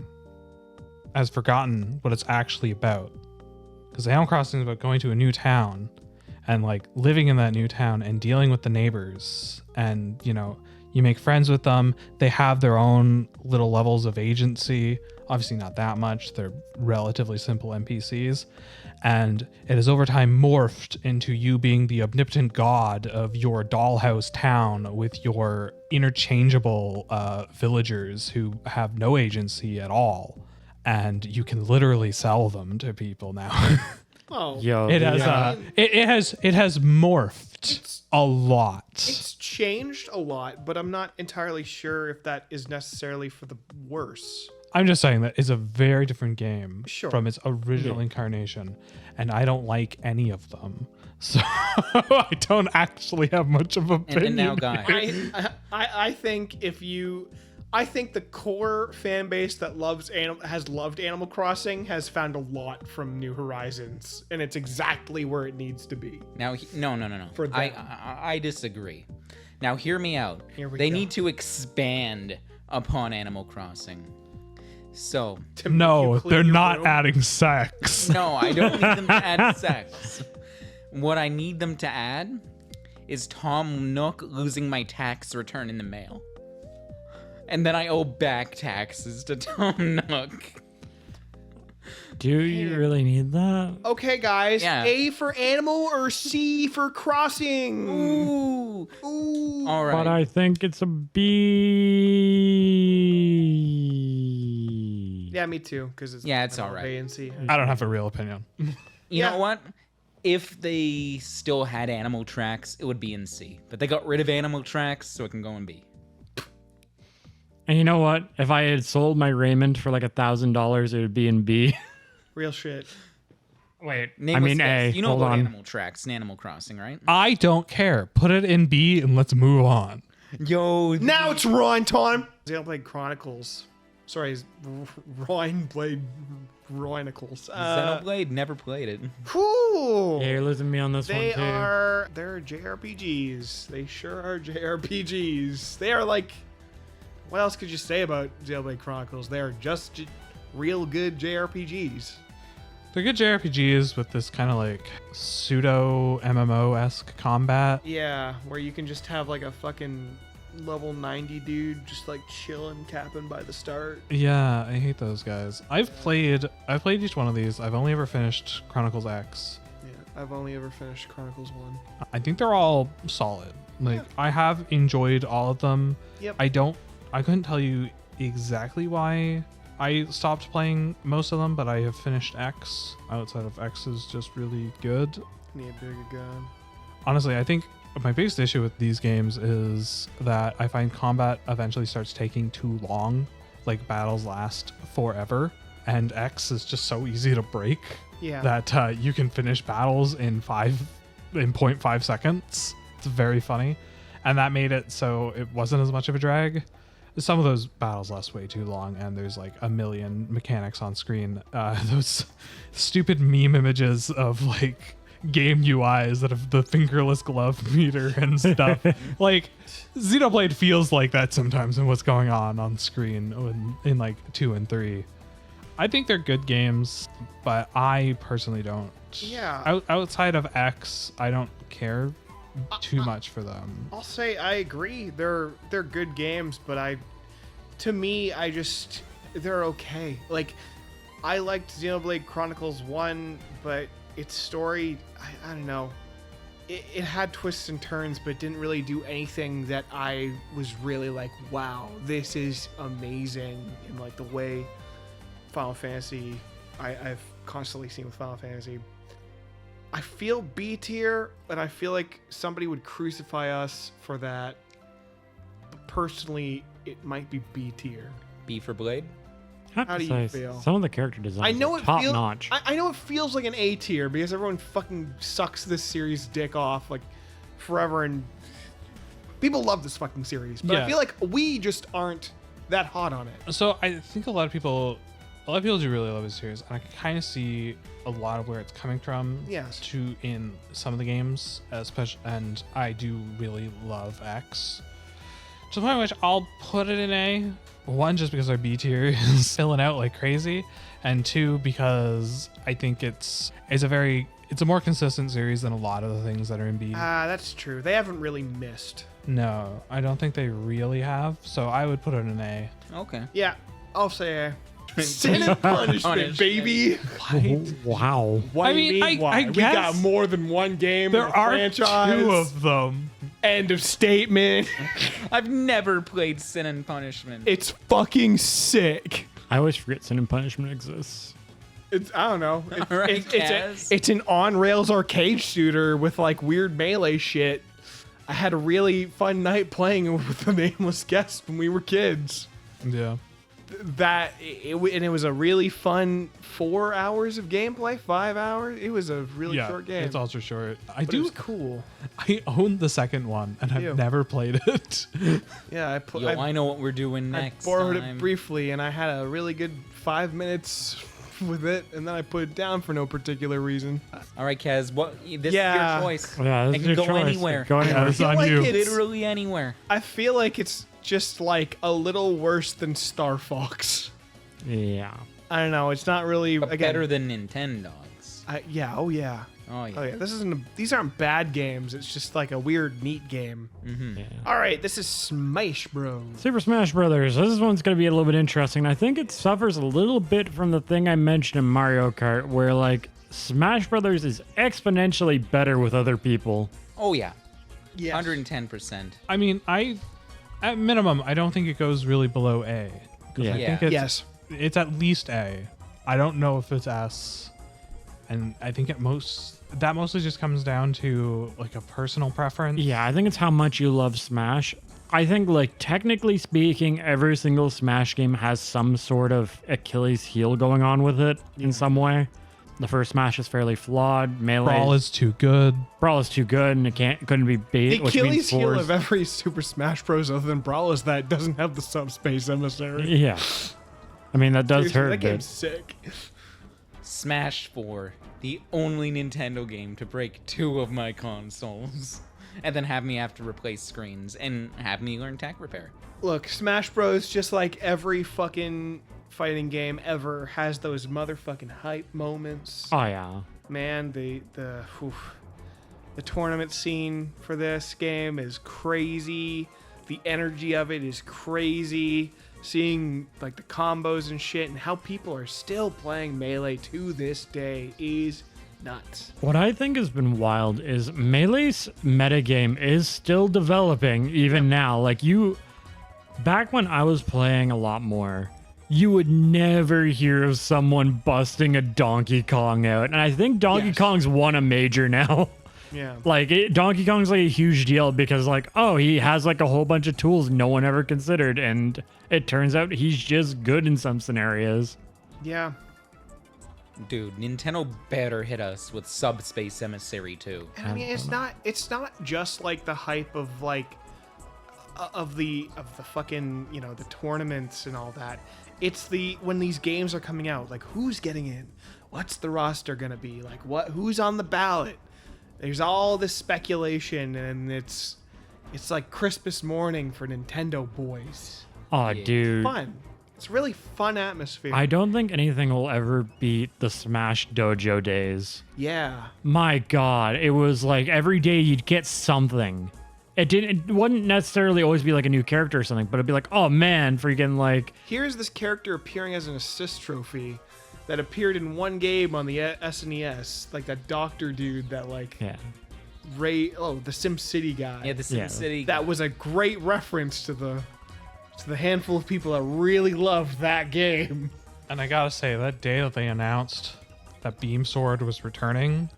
has forgotten what it's actually about, because Animal Crossing is about going to a new town and like living in that new town and dealing with the neighbors, and You make friends with them. They have their own little levels of agency. Obviously not that much. They're relatively simple NPCs. And it has over time morphed into you being the omnipotent god of your dollhouse town with your interchangeable villagers who have no agency at all. And you can literally sell them to people now. Oh, Yo, It has yeah. it has morphed a lot. it's changed a lot, but I'm not entirely sure if that is necessarily for the worse. I'm just saying that it's a very different game Sure. from its original incarnation, and I don't like any of them. So I don't actually have much of an opinion. And now, guys, I think I think the core fan base that has loved Animal Crossing has found a lot from New Horizons, and it's exactly where it needs to be. now, no. For them. I disagree. Now, hear me out. Here we They go. need to expand upon Animal Crossing. So, To make you No, clean they're your not room. adding sex. no, I don't need them to add sex. What I need them to add is Tom Nook losing my tax return in the mail. And then I owe back taxes to Tom Nook. Do you really need that? Okay, guys. Yeah. A for animal or C for crossing? Ooh. Ooh. All right. But I think it's a B. Yeah, me too. Because it's Yeah, it's all right. A and C. I don't have a real opinion. You Yeah. know what? If they still had animal tracks, it would be in C. But they got rid of animal tracks, so it can go in B. And you know what? If I had sold my Raymond for like $1,000, it would be in B. Real shit. Wait, I Nameless mean A. Guest. You know Hold about on. animal tracks in Animal Crossing, right? I don't care. Put it in B and let's move on. Yo, Now it's Rhine time. Xenoblade Chronicles. Sorry, Rhine Blade Chronicles. Xenoblade never played it. Whew. Yeah, you're losing me on this They're one too. they're JRPGs. They sure are JRPGs. They are like, what else could you say about Xenoblade Chronicles? They are just real good JRPGs. They're good JRPGs with this kind of like pseudo MMO-esque combat. Yeah, where you can just have like a fucking level 90 dude just like chilling, capping by the start. Yeah, I hate those guys. I've played each one of these. I've only ever finished Chronicles X. Yeah, I've only ever finished Chronicles 1. I think they're all solid. Like I have enjoyed all of them. Yep. I couldn't tell you exactly why I stopped playing most of them, but I have finished X. Outside of X is just really good. Need a bigger gun. Honestly, I think my biggest issue with these games is that I find combat eventually starts taking too long. Like battles last forever, and X is just so easy to break Yeah. that you can finish battles in 0.5 seconds. It's very funny, and that made it so it wasn't as much of a drag. Some of those battles last way too long, and there's like a million mechanics on screen. Those stupid meme images of like game UIs that have the fingerless glove meter and stuff. Like Xenoblade feels like that sometimes in what's going on screen in like 2 and 3. I think they're good games, but I personally don't. Yeah. Outside of X, I don't care too much for them. I'll say I agree. They're good games, but to me, they're okay. Like, I liked Xenoblade Chronicles 1, but its story, I don't know. It had twists and turns, but didn't really do anything that I was really like, wow, this is amazing. In like the way Final Fantasy, I've constantly seen with Final Fantasy. I feel B tier, and I feel like somebody would crucify us for that. But personally, it might be B tier. B for Blade. How do you feel? Some of the character designs I know are it top feels. notch. I know it feels like an A tier because everyone fucking sucks this series dick off like forever, and people love this fucking series. But I Yeah. feel like we just aren't that hot on it. So I think a lot of people do really love this series, and I can kind of see a lot of where it's coming from. Yes. To in some of the games, especially, and I do really love X. To the point in which I'll put it in A. One, just because our B tier is filling out like crazy, and two, because I think it's a very it's a more consistent series than a lot of the things that are in B. That's true. They haven't really missed. No, I don't think they really have. So I would put it an A. Okay. Yeah, I'll say Sin and Punishment, baby. Wow. Why I mean, me? Why? I We guess got more than one game. There in the are franchise. 2 of them. End of statement. I've never played Sin and Punishment. It's fucking sick. I always forget Sin and Punishment exists. It's I don't know. All right, It's an on rails arcade shooter with like weird melee shit. I had a really fun night playing it with the Nameless Guest when we were kids. Yeah. And it was a really fun 4 hours of gameplay, 5 hours. It was a really Yeah, short game. it's ultra short. But it was cool. I own the second one, and I've Ew. never played it. Yeah, Yo, I know what we're doing I next borrowed time. it briefly, and I had a really good 5 minutes with it, and then I put it down for no particular reason. All right, Kaz, this Yeah. is your choice. Yeah, this It is can your go choice. anywhere. Go anywhere. It's feel on like you. it's- Literally anywhere. I feel like it's just like a little worse than Star Fox. Yeah. I don't know. It's not really But again. better than Nintendogs. Yeah. Oh yeah. Oh, yeah. Oh yeah. These aren't bad games. It's just like a weird, neat game. Yeah. All right. This is Smash Bros. Super Smash Brothers. This one's going to be a little bit interesting. I think it suffers a little bit from the thing I mentioned in Mario Kart, where like Smash Brothers is exponentially better with other people. Oh, yeah. Yes. 110%. I mean, at minimum, I don't think it goes really below A. 'Cause Yeah. I Yeah. think it's, Yes. it's at least A. I don't know if it's S. And I think that mostly just comes down to like a personal preference. Yeah, I think it's how much you love Smash. I think, like, technically speaking, every single Smash game has some sort of Achilles heel going on with it in some way. The first Smash is fairly flawed. Melee Brawl is too good. Brawl is too good, and it couldn't be beat. The which means Achilles heel fours- of every Super Smash Bros. Other than Brawl is that it doesn't have the Subspace Emissary. Yeah, I mean that does Seriously, hurt. that But game's sick. Smash 4, the only Nintendo game to break 2 of my consoles. And then have me have to replace screens and have me learn tech repair. Look, Smash Bros. Just like every fucking fighting game ever has those motherfucking hype moments. oh yeah, Man, the tournament scene for this game is crazy. The energy of it is crazy. Seeing like the combos and shit and how people are still playing Melee to this day is nuts. what I think has been wild is Melee's metagame is still developing even now. Like back when I was playing a lot more, you would never hear of someone busting a Donkey Kong out. And I think Donkey Yes. Kong's won a major now. Yeah. Like Donkey Kong's like a huge deal because like, oh, he has like a whole bunch of tools no one ever considered. And it turns out he's just good in some scenarios. Yeah. Dude, Nintendo better hit us with Subspace Emissary 2. And I mean, it's not just like the hype of like of the fucking, you know, the tournaments and all that. It's when these games are coming out, like who's getting in? What's the roster going to be? Like who's on the ballot? There's all this speculation, and it's like Christmas morning for Nintendo boys. Oh, Yeah. dude. Fun. It's really fun atmosphere. I don't think anything will ever beat the Smash Dojo days. Yeah. My God, it was like every day you'd get something. It wouldn't necessarily always be like a new character or something, but it'd be like, oh man, freaking like, Here's this character appearing as an assist trophy that appeared in one game on the SNES, like that doctor dude that like yeah. the SimCity guy. Yeah, the Yeah. SimCity. That was a great reference to the handful of people that really loved that game. And I gotta say, that day that they announced that Beam Sword was returning,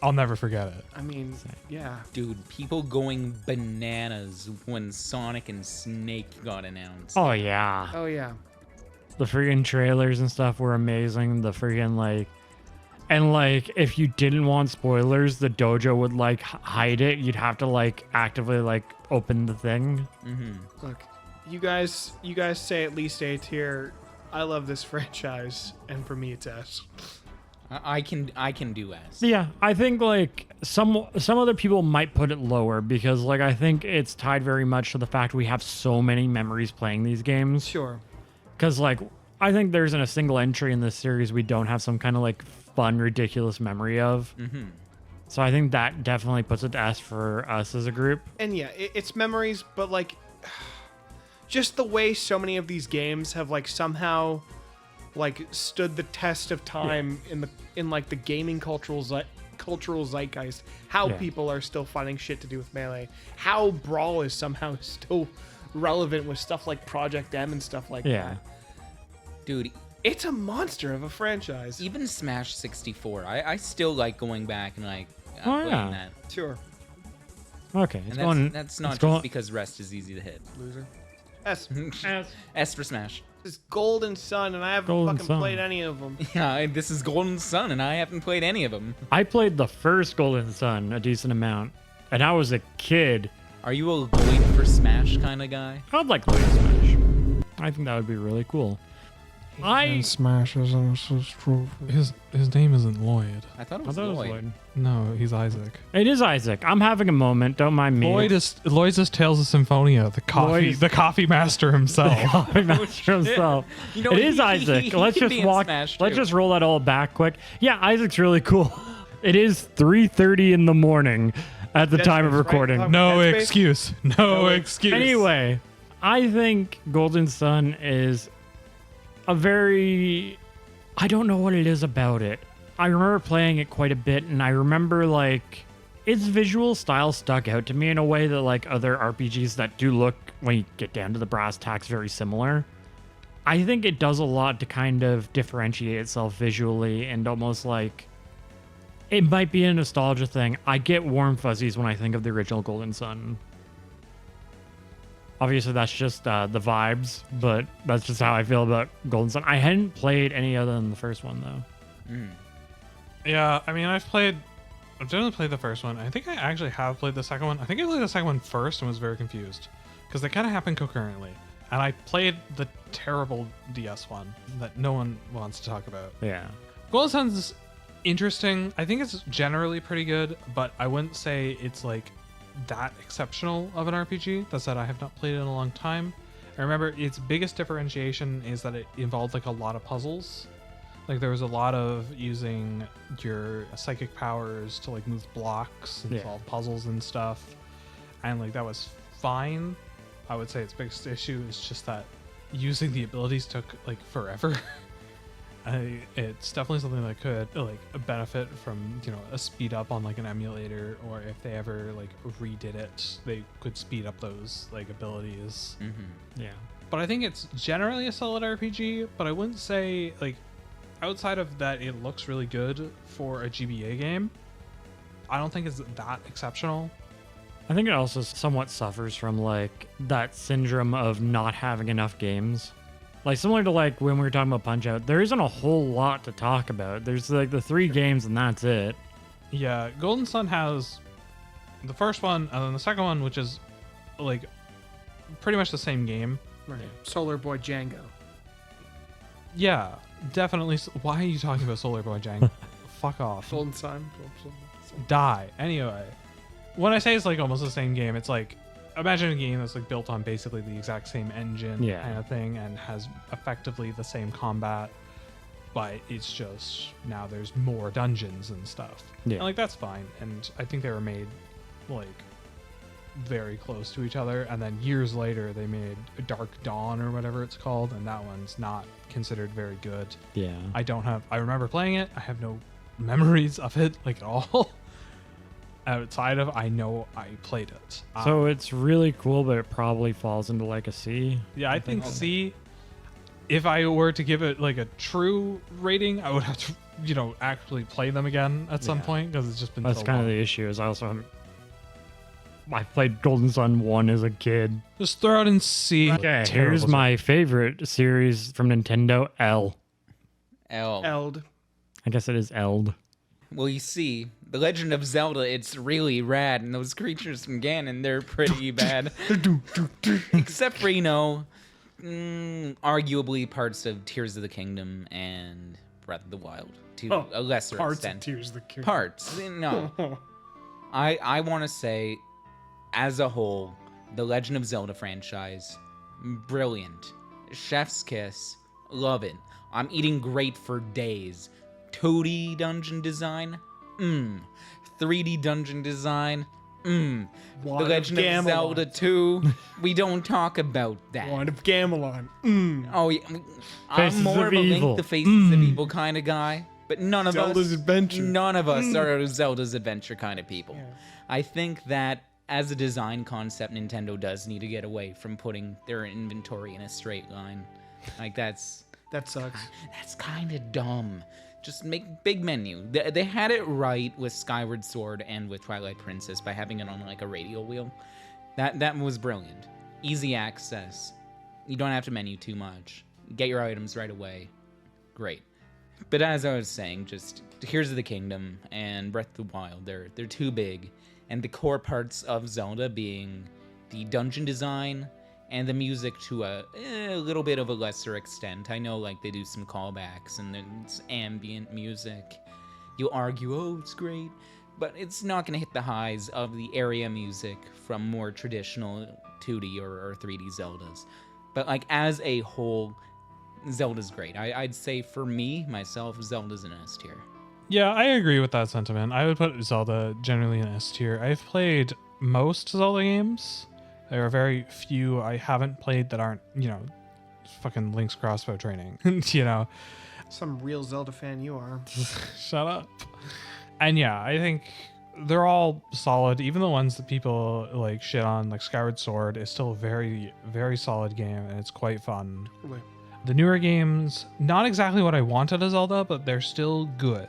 I'll never forget it. I mean, yeah. Dude, people going bananas when Sonic and Snake got announced. Oh yeah. Oh yeah. The freaking trailers and stuff were amazing. The freaking like, and like if you didn't want spoilers, the dojo would like hide it. You'd have to like actively like open the thing. Look, you guys say at least A tier. I love this franchise, and for me it's S. I can do S. Yeah, I think like some other people might put it lower because like I think it's tied very much to the fact we have so many memories playing these games. Sure. Because like I think there's in a single entry in this series we don't have some kind of like fun, ridiculous memory of. Mm-hmm. So I think that definitely puts it to S for us as a group. And yeah, it's memories, but like, just the way so many of these games have like somehow, like, stood the test of time in like the gaming cultural zeitgeist. How Yeah. people are still finding shit to do with Melee. How Brawl is somehow still relevant with stuff like Project M and stuff like Yeah. that. Dude, It's a monster of a franchise. even Smash 64, I still like going back and like playing yeah. that. Sure, Okay, And it's that's, going. that's not it's just going- because Rest is easy to hit. loser. S. S for Smash. This is Golden Sun, and I haven't Golden fucking Sun. played any of them. Yeah, this is Golden Sun, and I haven't played any of them. I played the first Golden Sun a decent amount, and I was a kid. Are you a Lloyd for Smash kind of guy? I'd like Lloyd Smash. I think that would be really cool. Smashes his name isn't Lloyd. I thought it I was thought it was Lloyd. Lloyd. No, he's Isaac. It is Isaac. I'm having a moment. Don't mind me. Lloyd's is Tales of Symphonia, Lloyd's- the coffee master himself. Coffee Master himself. You know, It is he Isaac. Let's can just be in walk. Smash, Let's too. just roll that all back quick. Yeah, Isaac's really cool. It is 3:30 in the morning at the Dead time of Space, right? recording. No Dead Space? excuse. No excuse. Anyway, I think Golden Sun is a very. I don't know what it is about it. I remember playing it quite a bit, and I remember like its visual style stuck out to me in a way that like other RPGs that do look, when you get down to the brass tacks, very similar. I think it does a lot to kind of differentiate itself visually, and almost like it might be a nostalgia thing. I get warm fuzzies when I think of the original Golden Sun. Obviously, that's just the vibes, but that's just how I feel about Golden Sun. I hadn't played any other than the first one, though. Yeah, I mean, I've generally played the first one. I think I actually have played the second one. I think I played the second one first and was very confused because they kind of happen concurrently. And I played the terrible DS one that no one wants to talk about. Yeah. Golden Sun's interesting. I think it's generally pretty good, but I wouldn't say it's like that exceptional of an RPG. That said, I have not played it in a long time. I remember its biggest differentiation is that it involved like a lot of puzzles. Like there was a lot of using your psychic powers to like move blocks and Yeah. solve puzzles and stuff. And like that was fine. I would say its biggest issue is just that using the abilities took like forever. It's definitely something that could like benefit from, you know, a speed up on like an emulator, or if they ever like redid it, they could speed up those like abilities. Yeah. But I think it's generally a solid RPG, but I wouldn't say like outside of that it looks really good for a GBA game. I don't think it's that exceptional. I think it also somewhat suffers from like that syndrome of not having enough games. Like similar to like when we were talking about Punch Out, there isn't a whole lot to talk about. There's like the 3 games and that's it. Yeah, Golden Sun has the first one and then the second one, which is like pretty much the same game. Right. Solar Boy Django. Yeah, definitely. Why are you talking about Solar Boy Jang? Fuck off. Golden Sun. Die. Anyway, when I say it's like almost the same game, it's like imagine a game that's like built on basically the exact same engine Yeah. kind of thing and has effectively the same combat, but it's just now there's more dungeons and stuff. Yeah. And like that's fine. And I think they were made like very close to each other, and then years later they made Dark Dawn or whatever it's called, and that one's not considered very good. Yeah. I remember playing it. I have no memories of it like at all. Outside of I know I played it. So it's really cool, but it probably falls into like a C. Yeah, I think C. If I were to give it like a true rating, I would have to, you know, actually play them again at some Yeah. point because it's just been That's so kind long. of the issue. Is I also haven't. I played Golden Sun 1 as a kid. Just throw it in C. Okay, Terrible here's my favorite series from Nintendo, L. L. Eld. I guess it is Eld. Well, you see, The Legend of Zelda, it's really rad, and those creatures from Ganon, they're pretty bad. Except for, you know, arguably parts of Tears of the Kingdom and Breath of the Wild, to a lesser extent. Tears of the Kingdom. Parts. No. I want to say, as a whole, the Legend of Zelda franchise, brilliant. Chef's kiss, love it. I'm eating great for days. 2D dungeon design, 3D dungeon design, The Wand of Legend of Gamelon. Zelda 2. We don't talk about that. Wand of Gamelon. Oh, yeah. Faces I'm more of of a Evil. Link the Faces of Evil kind of guy, but none of Zelda's us, Adventure. none of us are Zelda's Adventure kind of people. Yeah. I think that as a design concept, Nintendo does need to get away from putting their inventory in a straight line. Like That sucks. that's kind of dumb. Just make big menu. They had it right with Skyward Sword and with Twilight Princess by having it on like a radial wheel. That was brilliant. Easy access. You don't have to menu too much. Get your items right away. Great. But as I was saying, just Tears of the Kingdom and Breath of the Wild, they're too big. And the core parts of Zelda being the dungeon design and the music to a little bit of a lesser extent. I know like they do some callbacks and there's ambient music. You'll argue, oh, it's great, but it's not going to hit the highs of the area music from more traditional 2D or 3D Zeldas. But like as a whole, Zelda's great. I'd say for me, myself, Zelda's in S tier. Yeah, I agree with that sentiment. I would put Zelda generally in S tier. I've played most Zelda games. There are very few I haven't played that aren't, fucking Link's crossbow training. Some real Zelda fan you are. Shut up. And yeah, I think they're all solid. Even the ones that people like shit on, like Skyward Sword, is still a very, very solid game, and it's quite fun. Really. The newer games, not exactly what I wanted as Zelda, but they're still good.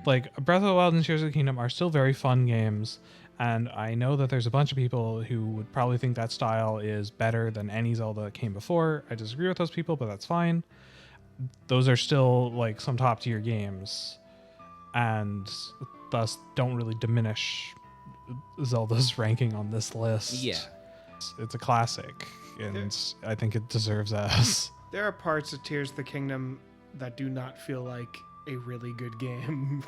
Like Breath of the Wild and Tears of the Kingdom are still very fun games, and I know that there's a bunch of people who would probably think that style is better than any Zelda that came before. I disagree with those people, but that's fine. Those are still like some top tier games, and thus don't really diminish Zelda's ranking on this list. Yeah. It's a classic, and I think it deserves S. There are parts of Tears of the Kingdom that do not feel like a really good game.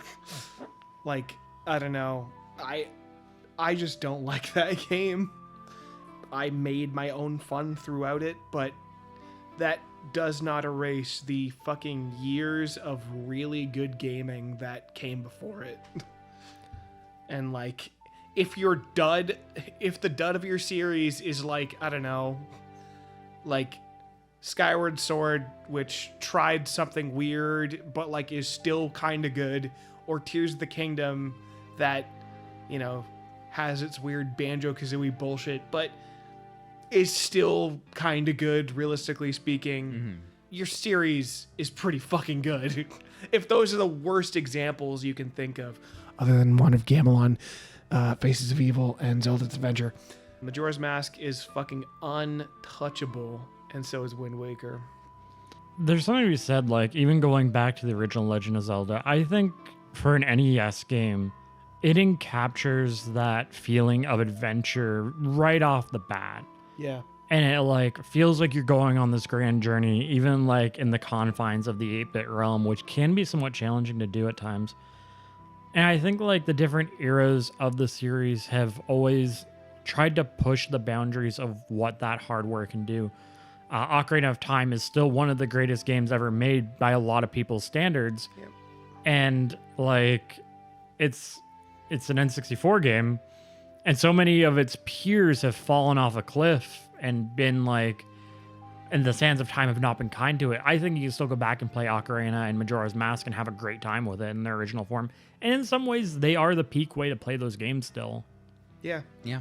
Like, I don't know. I just don't like that game. I made my own fun throughout it, but that does not erase the fucking years of really good gaming that came before it. And like, if the dud of your series is like, I don't know, like Skyward Sword, which tried something weird but like is still kind of good, or Tears of the Kingdom that, has its weird Banjo-Kazooie bullshit but is still kind of good, realistically speaking. Your series is pretty fucking good. If those are the worst examples you can think of, other than Wand of Gamelon, Faces of Evil, and Zelda's Adventure, Majora's Mask is fucking untouchable, and so is Wind Waker. There's something to be said, like, even going back to the original Legend of Zelda, I think for an NES game, it captures that feeling of adventure right off the bat. Yeah. And it, like, feels like you're going on this grand journey, even, like, in the confines of the 8-bit realm, which can be somewhat challenging to do at times. And I think, like, the different eras of the series have always tried to push the boundaries of what that hardware can do. Ocarina of Time is still one of the greatest games ever made by a lot of people's standards. Yep. And like it's an N64 game, and so many of its peers have fallen off a cliff and been like, and the sands of time have not been kind to it. I think you can still go back and play Ocarina and Majora's Mask and have a great time with it in their original form. And in some ways, they are the peak way to play those games still. Yeah. Yeah.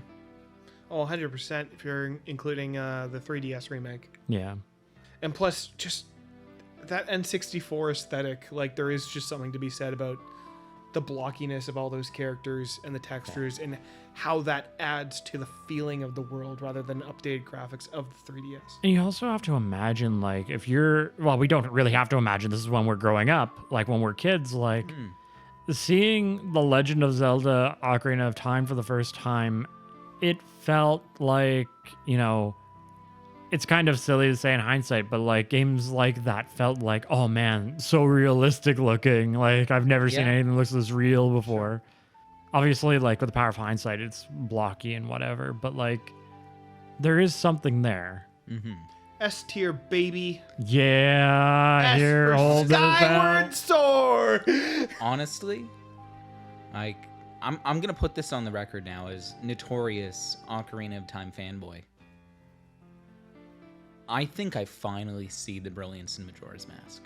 Oh, 100% if you're including the 3DS remake. Yeah. And plus, just that N64 aesthetic, like, there is just something to be said about the blockiness of all those characters and the textures and how that adds to the feeling of the world rather than updated graphics of the 3DS. And you also have to imagine, like, if you're, well, we don't really have to imagine, this is when we're growing up, like when we're kids, like seeing The Legend of Zelda Ocarina of Time for the first time, it felt like, it's kind of silly to say in hindsight, but like games like that felt like, oh man, so realistic looking. Like I've never seen anything that looks this real before. Obviously, like with the power of hindsight, it's blocky and whatever, but like there is something there. S tier, baby. Yeah, S here, for hold this Skyward out. Sword. Honestly, like I'm gonna put this on the record now as notorious Ocarina of Time fanboy. I think I finally see the brilliance in Majora's Mask,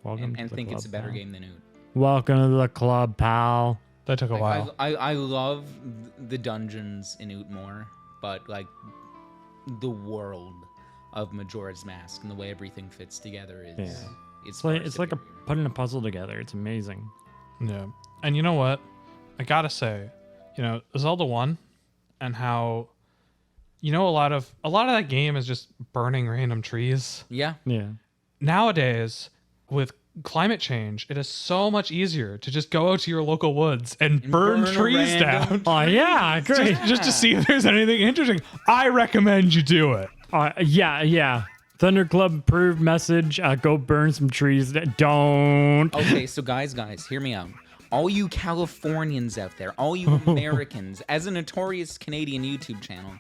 Welcome and to the think it's a club, better pal. game than Oot. Welcome to the club, pal. That took a while. I love the dungeons in Oot more, but like the world of Majora's Mask and the way everything fits together is Yeah. it's It's like putting a puzzle together. It's amazing. Yeah. And you know what? I gotta say, Zelda 1 and how a lot of that game is just burning random trees. yeah. Yeah. Nowadays, with climate change, it is so much easier to just go out to your local woods and burn burn a trees random down. Oh yeah, great. Just to see if there's anything interesting. I recommend you do it. Yeah. Thunder Club approved message. Go burn some trees. Don't. Okay, so guys, hear me out. All you Californians out there, all you Americans, as a notorious Canadian YouTube channel,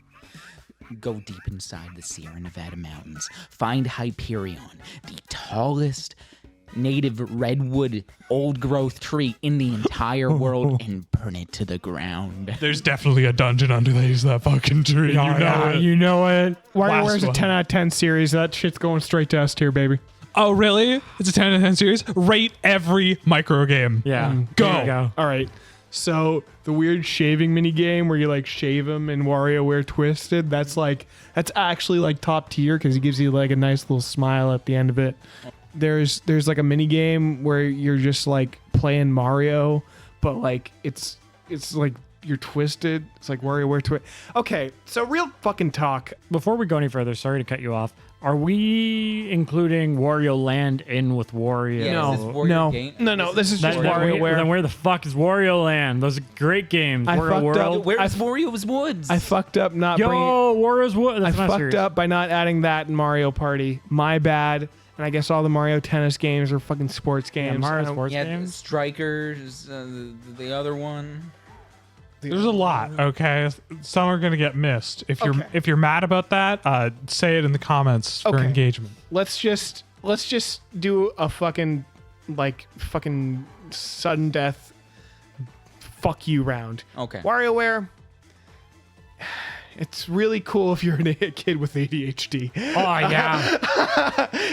go deep inside the Sierra Nevada mountains. Find Hyperion, the tallest native redwood old growth tree in the entire world, and burn it to the ground. There's definitely a dungeon underneath that fucking tree. You know it. WarioWare's a one. 10 out of 10 series. That shit's going straight to S tier, baby. Oh, really? It's a 10 out of 10 series? Rate every micro game. Yeah. Go. There you go. All right. So the weird shaving mini game where you like shave him in WarioWare Twisted, that's actually like top tier because he gives you like a nice little smile at the end of it. There's like a mini game where you're just like playing Mario, but like it's like you're twisted. It's like WarioWare Twist. Okay, so real fucking talk. Before we go any further, sorry to cut you off. Are we including Wario Land in with Wario? Yeah, No, is this Wario no, game? no. This is That, just that- WarioWare. Then where the fuck is Wario Land? Those are great games. I Wario fucked up. World. Where's Wario's Woods? I fucked up not Yo, bringing. Wario's Wood. I That's not fucked serious. up by not adding that in Mario Party. My bad. And I guess all the Mario Tennis games are fucking sports games. Yeah, Mario I don't- Sports yeah, games. Strikers, the other one. There's a lot, okay? Some are gonna get missed. If you're Okay. if you're mad about that, say it in the comments for Okay. engagement. Let's just do a fucking sudden death fuck you round. Okay. WarioWare. It's really cool if you're a kid with ADHD. Oh yeah.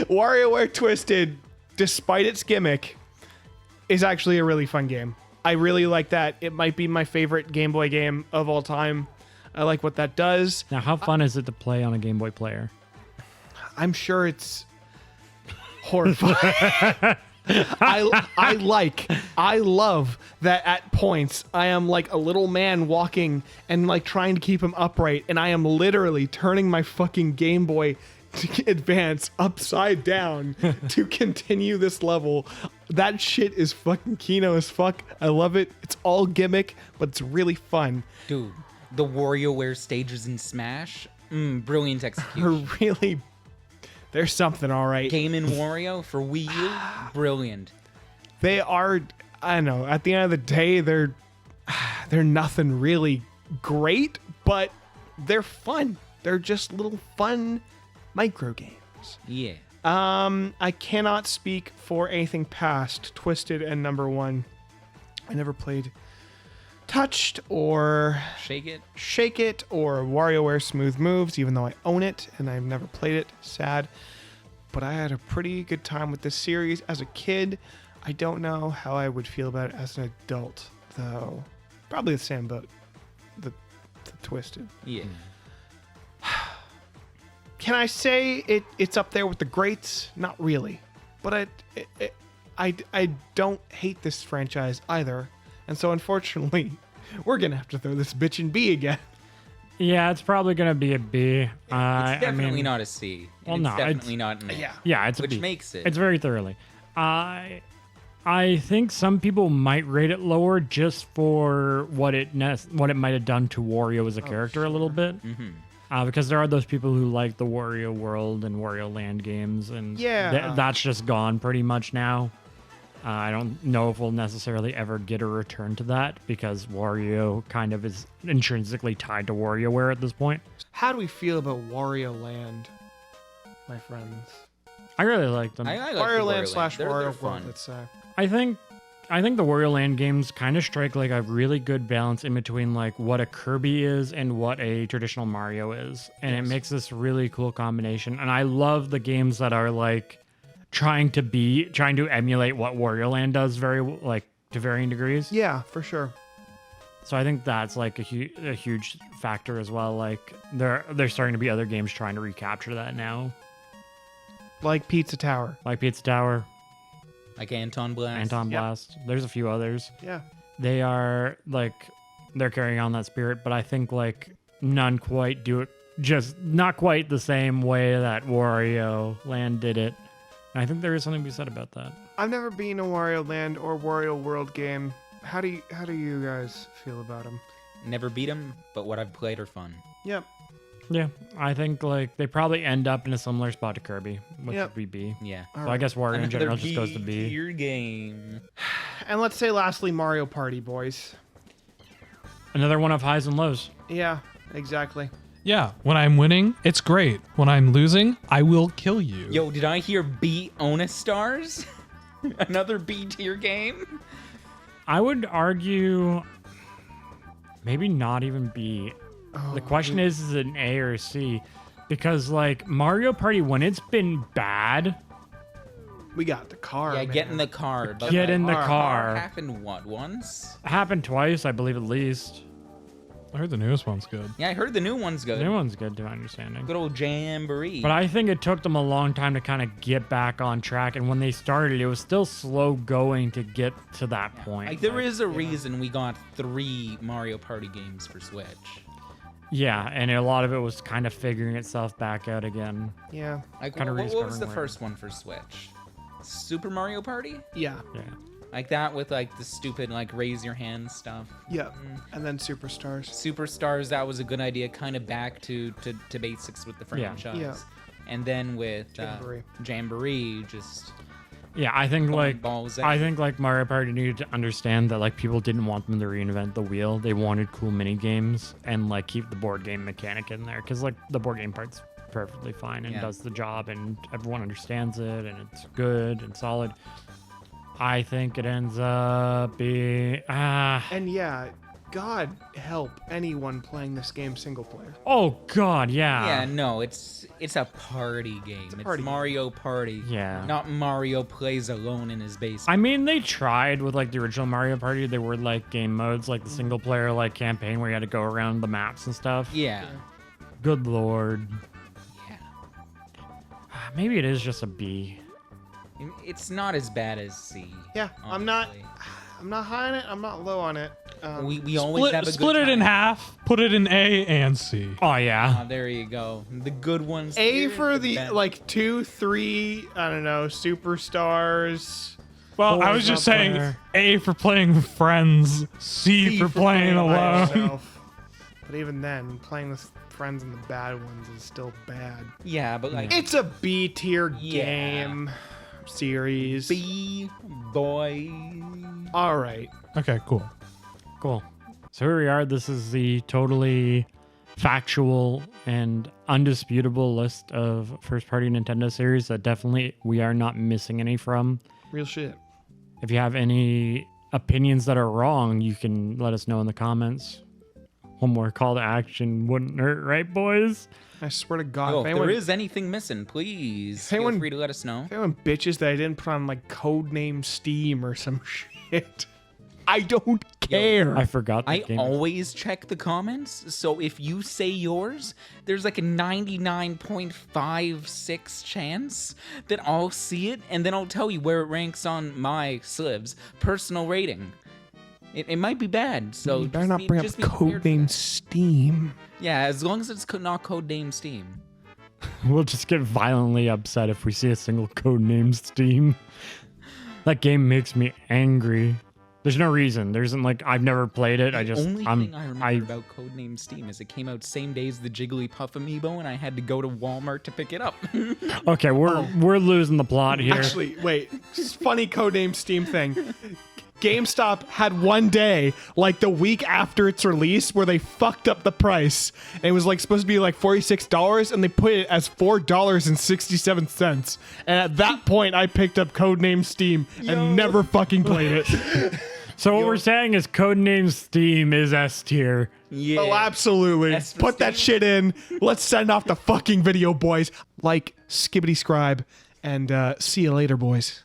WarioWare Twisted, despite its gimmick, is actually a really fun game. I really like that. It might be my favorite Game Boy game of all time. I like what that does. Now, how fun is it to play on a Game Boy player? I'm sure it's horrifying. I love that at points I am like a little man walking and like trying to keep him upright, and I am literally turning my fucking Game Boy Advance upside down to continue this level. That shit is fucking Kino as fuck. I love it. It's all gimmick, but it's really fun. Dude, the WarioWare stages in Smash, brilliant execution. There's something, all right. Game & Wario for Wii U, brilliant. They are, I don't know, at the end of the day, they're nothing really great, but they're fun. They're just little fun micro games. Yeah. I cannot speak for anything past Twisted and number 1. I never played Touched or Shake It. Shake It or WarioWare Smooth Moves, even though I own it and I've never played it. Sad. But I had a pretty good time with this series as a kid. I don't know how I would feel about it as an adult, though. Probably the same boat. The Twisted. Yeah. Can I say it's up there with the greats? Not really. But I don't hate this franchise either. And so unfortunately, we're going to have to throw this bitch in B again. Yeah, it's probably gonna be a B. It's definitely not a C. Well, It's no, definitely not an A. Yeah, it's a Which B. makes it. It's very thoroughly. I think some people might rate it lower just for what it might have done to Wario as a character a little bit. Mm-hmm. Because there are those people who like the Wario World and Wario Land games, and Yeah. that's just gone pretty much now. I don't know if we'll necessarily ever get a return to that because Wario kind of is intrinsically tied to WarioWare at this point. How do we feel about Wario Land? my friends. I really like them. I like the Wario Wario Land slash They're Wario fun. World. It's I think the Wario Land games kind of strike like a really good balance in between like what a Kirby is and what a traditional Mario is. And it makes this really cool combination. And I love the games that are like trying to emulate what Wario Land does to varying degrees. yeah, for sure. So I think that's like a huge factor as well. Like there's starting to be other games trying to recapture that now. Like Pizza Tower. Like Pizza Tower, Like Anton Blast. Anton Yep. Blast. There's a few others. Yeah. They are like they're carrying on that spirit, but I think like none quite do it, just not quite the same way that Wario Land did it. And I think there is something to be said about that. I've never been a Wario Land or Wario World game. How do you guys feel about them? Never beat them, but what I've played are fun. Yep. Yeah, I think like they probably end up in a similar spot to Kirby, which Yep. would be B. Yeah. So I guess Wario in general just goes to B. Your game. And let's say lastly, Mario Party, boys. Another one of highs and lows. Yeah, exactly. Yeah, when I'm winning, it's great. When I'm losing, I will kill you. Yo, did I hear B Onus Stars? Another B tier game? I would argue maybe not even B. The question is it an A or a C? Because like Mario Party, when it's been bad, We got the car. Yeah, man. get in the car. But Get in the car. car. Happened what, once? Happened twice, I believe at least. I heard the newest one's good. Yeah, I heard the new one's good. The new one's good to my understanding. Good old Jamboree. But I think it took them a long time to kind of get back on track. And when they started, it was still slow going to get to that point. Like, there is a reason we got 3 Mario Party games for Switch. Yeah, and a lot of it was kind of figuring itself back out again. Yeah. Like, Kinda what was rediscovering the where- first one for Switch? Super Mario Party? Yeah. Yeah. Like that with like the stupid like raise your hand stuff. Yeah. And then Superstars. Superstars, that was a good idea. Kind of back to basics with the Yeah. franchise. Yeah. And then with Jamboree. Jamboree, just Yeah, I think like balls I think like Mario Party needed to understand that like people didn't want them to reinvent the wheel. They wanted cool mini games and like keep the board game mechanic in there because like the board game part's perfectly fine and Yeah. does the job and everyone understands it and it's good and solid. I think it ends up being And yeah, God help anyone playing this game single player. oh god, yeah. yeah, no, it's a party game. It's, party game. Mario Party. Yeah. Not Mario plays alone in his basement. I mean, they tried with like the original Mario Party. There were like game modes, like the single player like campaign where you had to go around the maps and stuff. Yeah. Good lord. Yeah. Maybe it is just a B. It's not as bad as C. Yeah, I'm not honestly. high on it. I'm not low on it. We always have a Split good it in time. half, put it in A and C. Oh yeah. Ah, there you go. The good ones. A here, for the bad- like 2, 3, I don't know, Superstars. Well, I Four's was just up saying there. A for playing with friends, C for playing by alone. yourself. But even then, playing with friends and the bad ones is still bad. Yeah, but like It's a B tier Yeah. game series. B boy. All right. Okay, cool. Cool. So here we are. This is the totally factual and undisputable list of first-party Nintendo series that definitely we are not missing any from. Real shit. If you have any opinions that are wrong, you can let us know in the comments. One more call to action wouldn't hurt, right, boys? I swear to God, Oh, if if anyone, there is anything missing, please If feel anyone- free to let us know. if anyone bitches that I didn't put on like Codename Steam or some shit, I don't care. I forgot the I game. always check the comments, so if you say yours, there's like a 99.56 chance that I'll see it, and then I'll tell you where it ranks on my Sliv's personal rating. It might be bad, so you better just not be- bring up just be prepared for Codename that. Steam. Yeah, as long as it's not Codename Steam. We'll just get violently upset if we see a single code named Steam. That game makes me angry. There's no reason. There isn't like I've never played it. I just Only I'm thing I remember about Codename Steam is it came out same day as the Jigglypuff amiibo, and I had to go to Walmart to pick it up. okay. We're losing the plot here. Actually, wait. Funny Codename Steam thing. GameStop had one day, like the week after its release, where they fucked up the price. And it was like supposed to be like $46, and they put it as $4.67. And at that point, I picked up Codename Steam and never fucking played it. So what we're saying is Codename Steam is S tier. Yeah. Oh, absolutely. S for Put that Steam. shit in. Let's send off the fucking video, boys. Like Skibbity Scribe, and see you later, boys.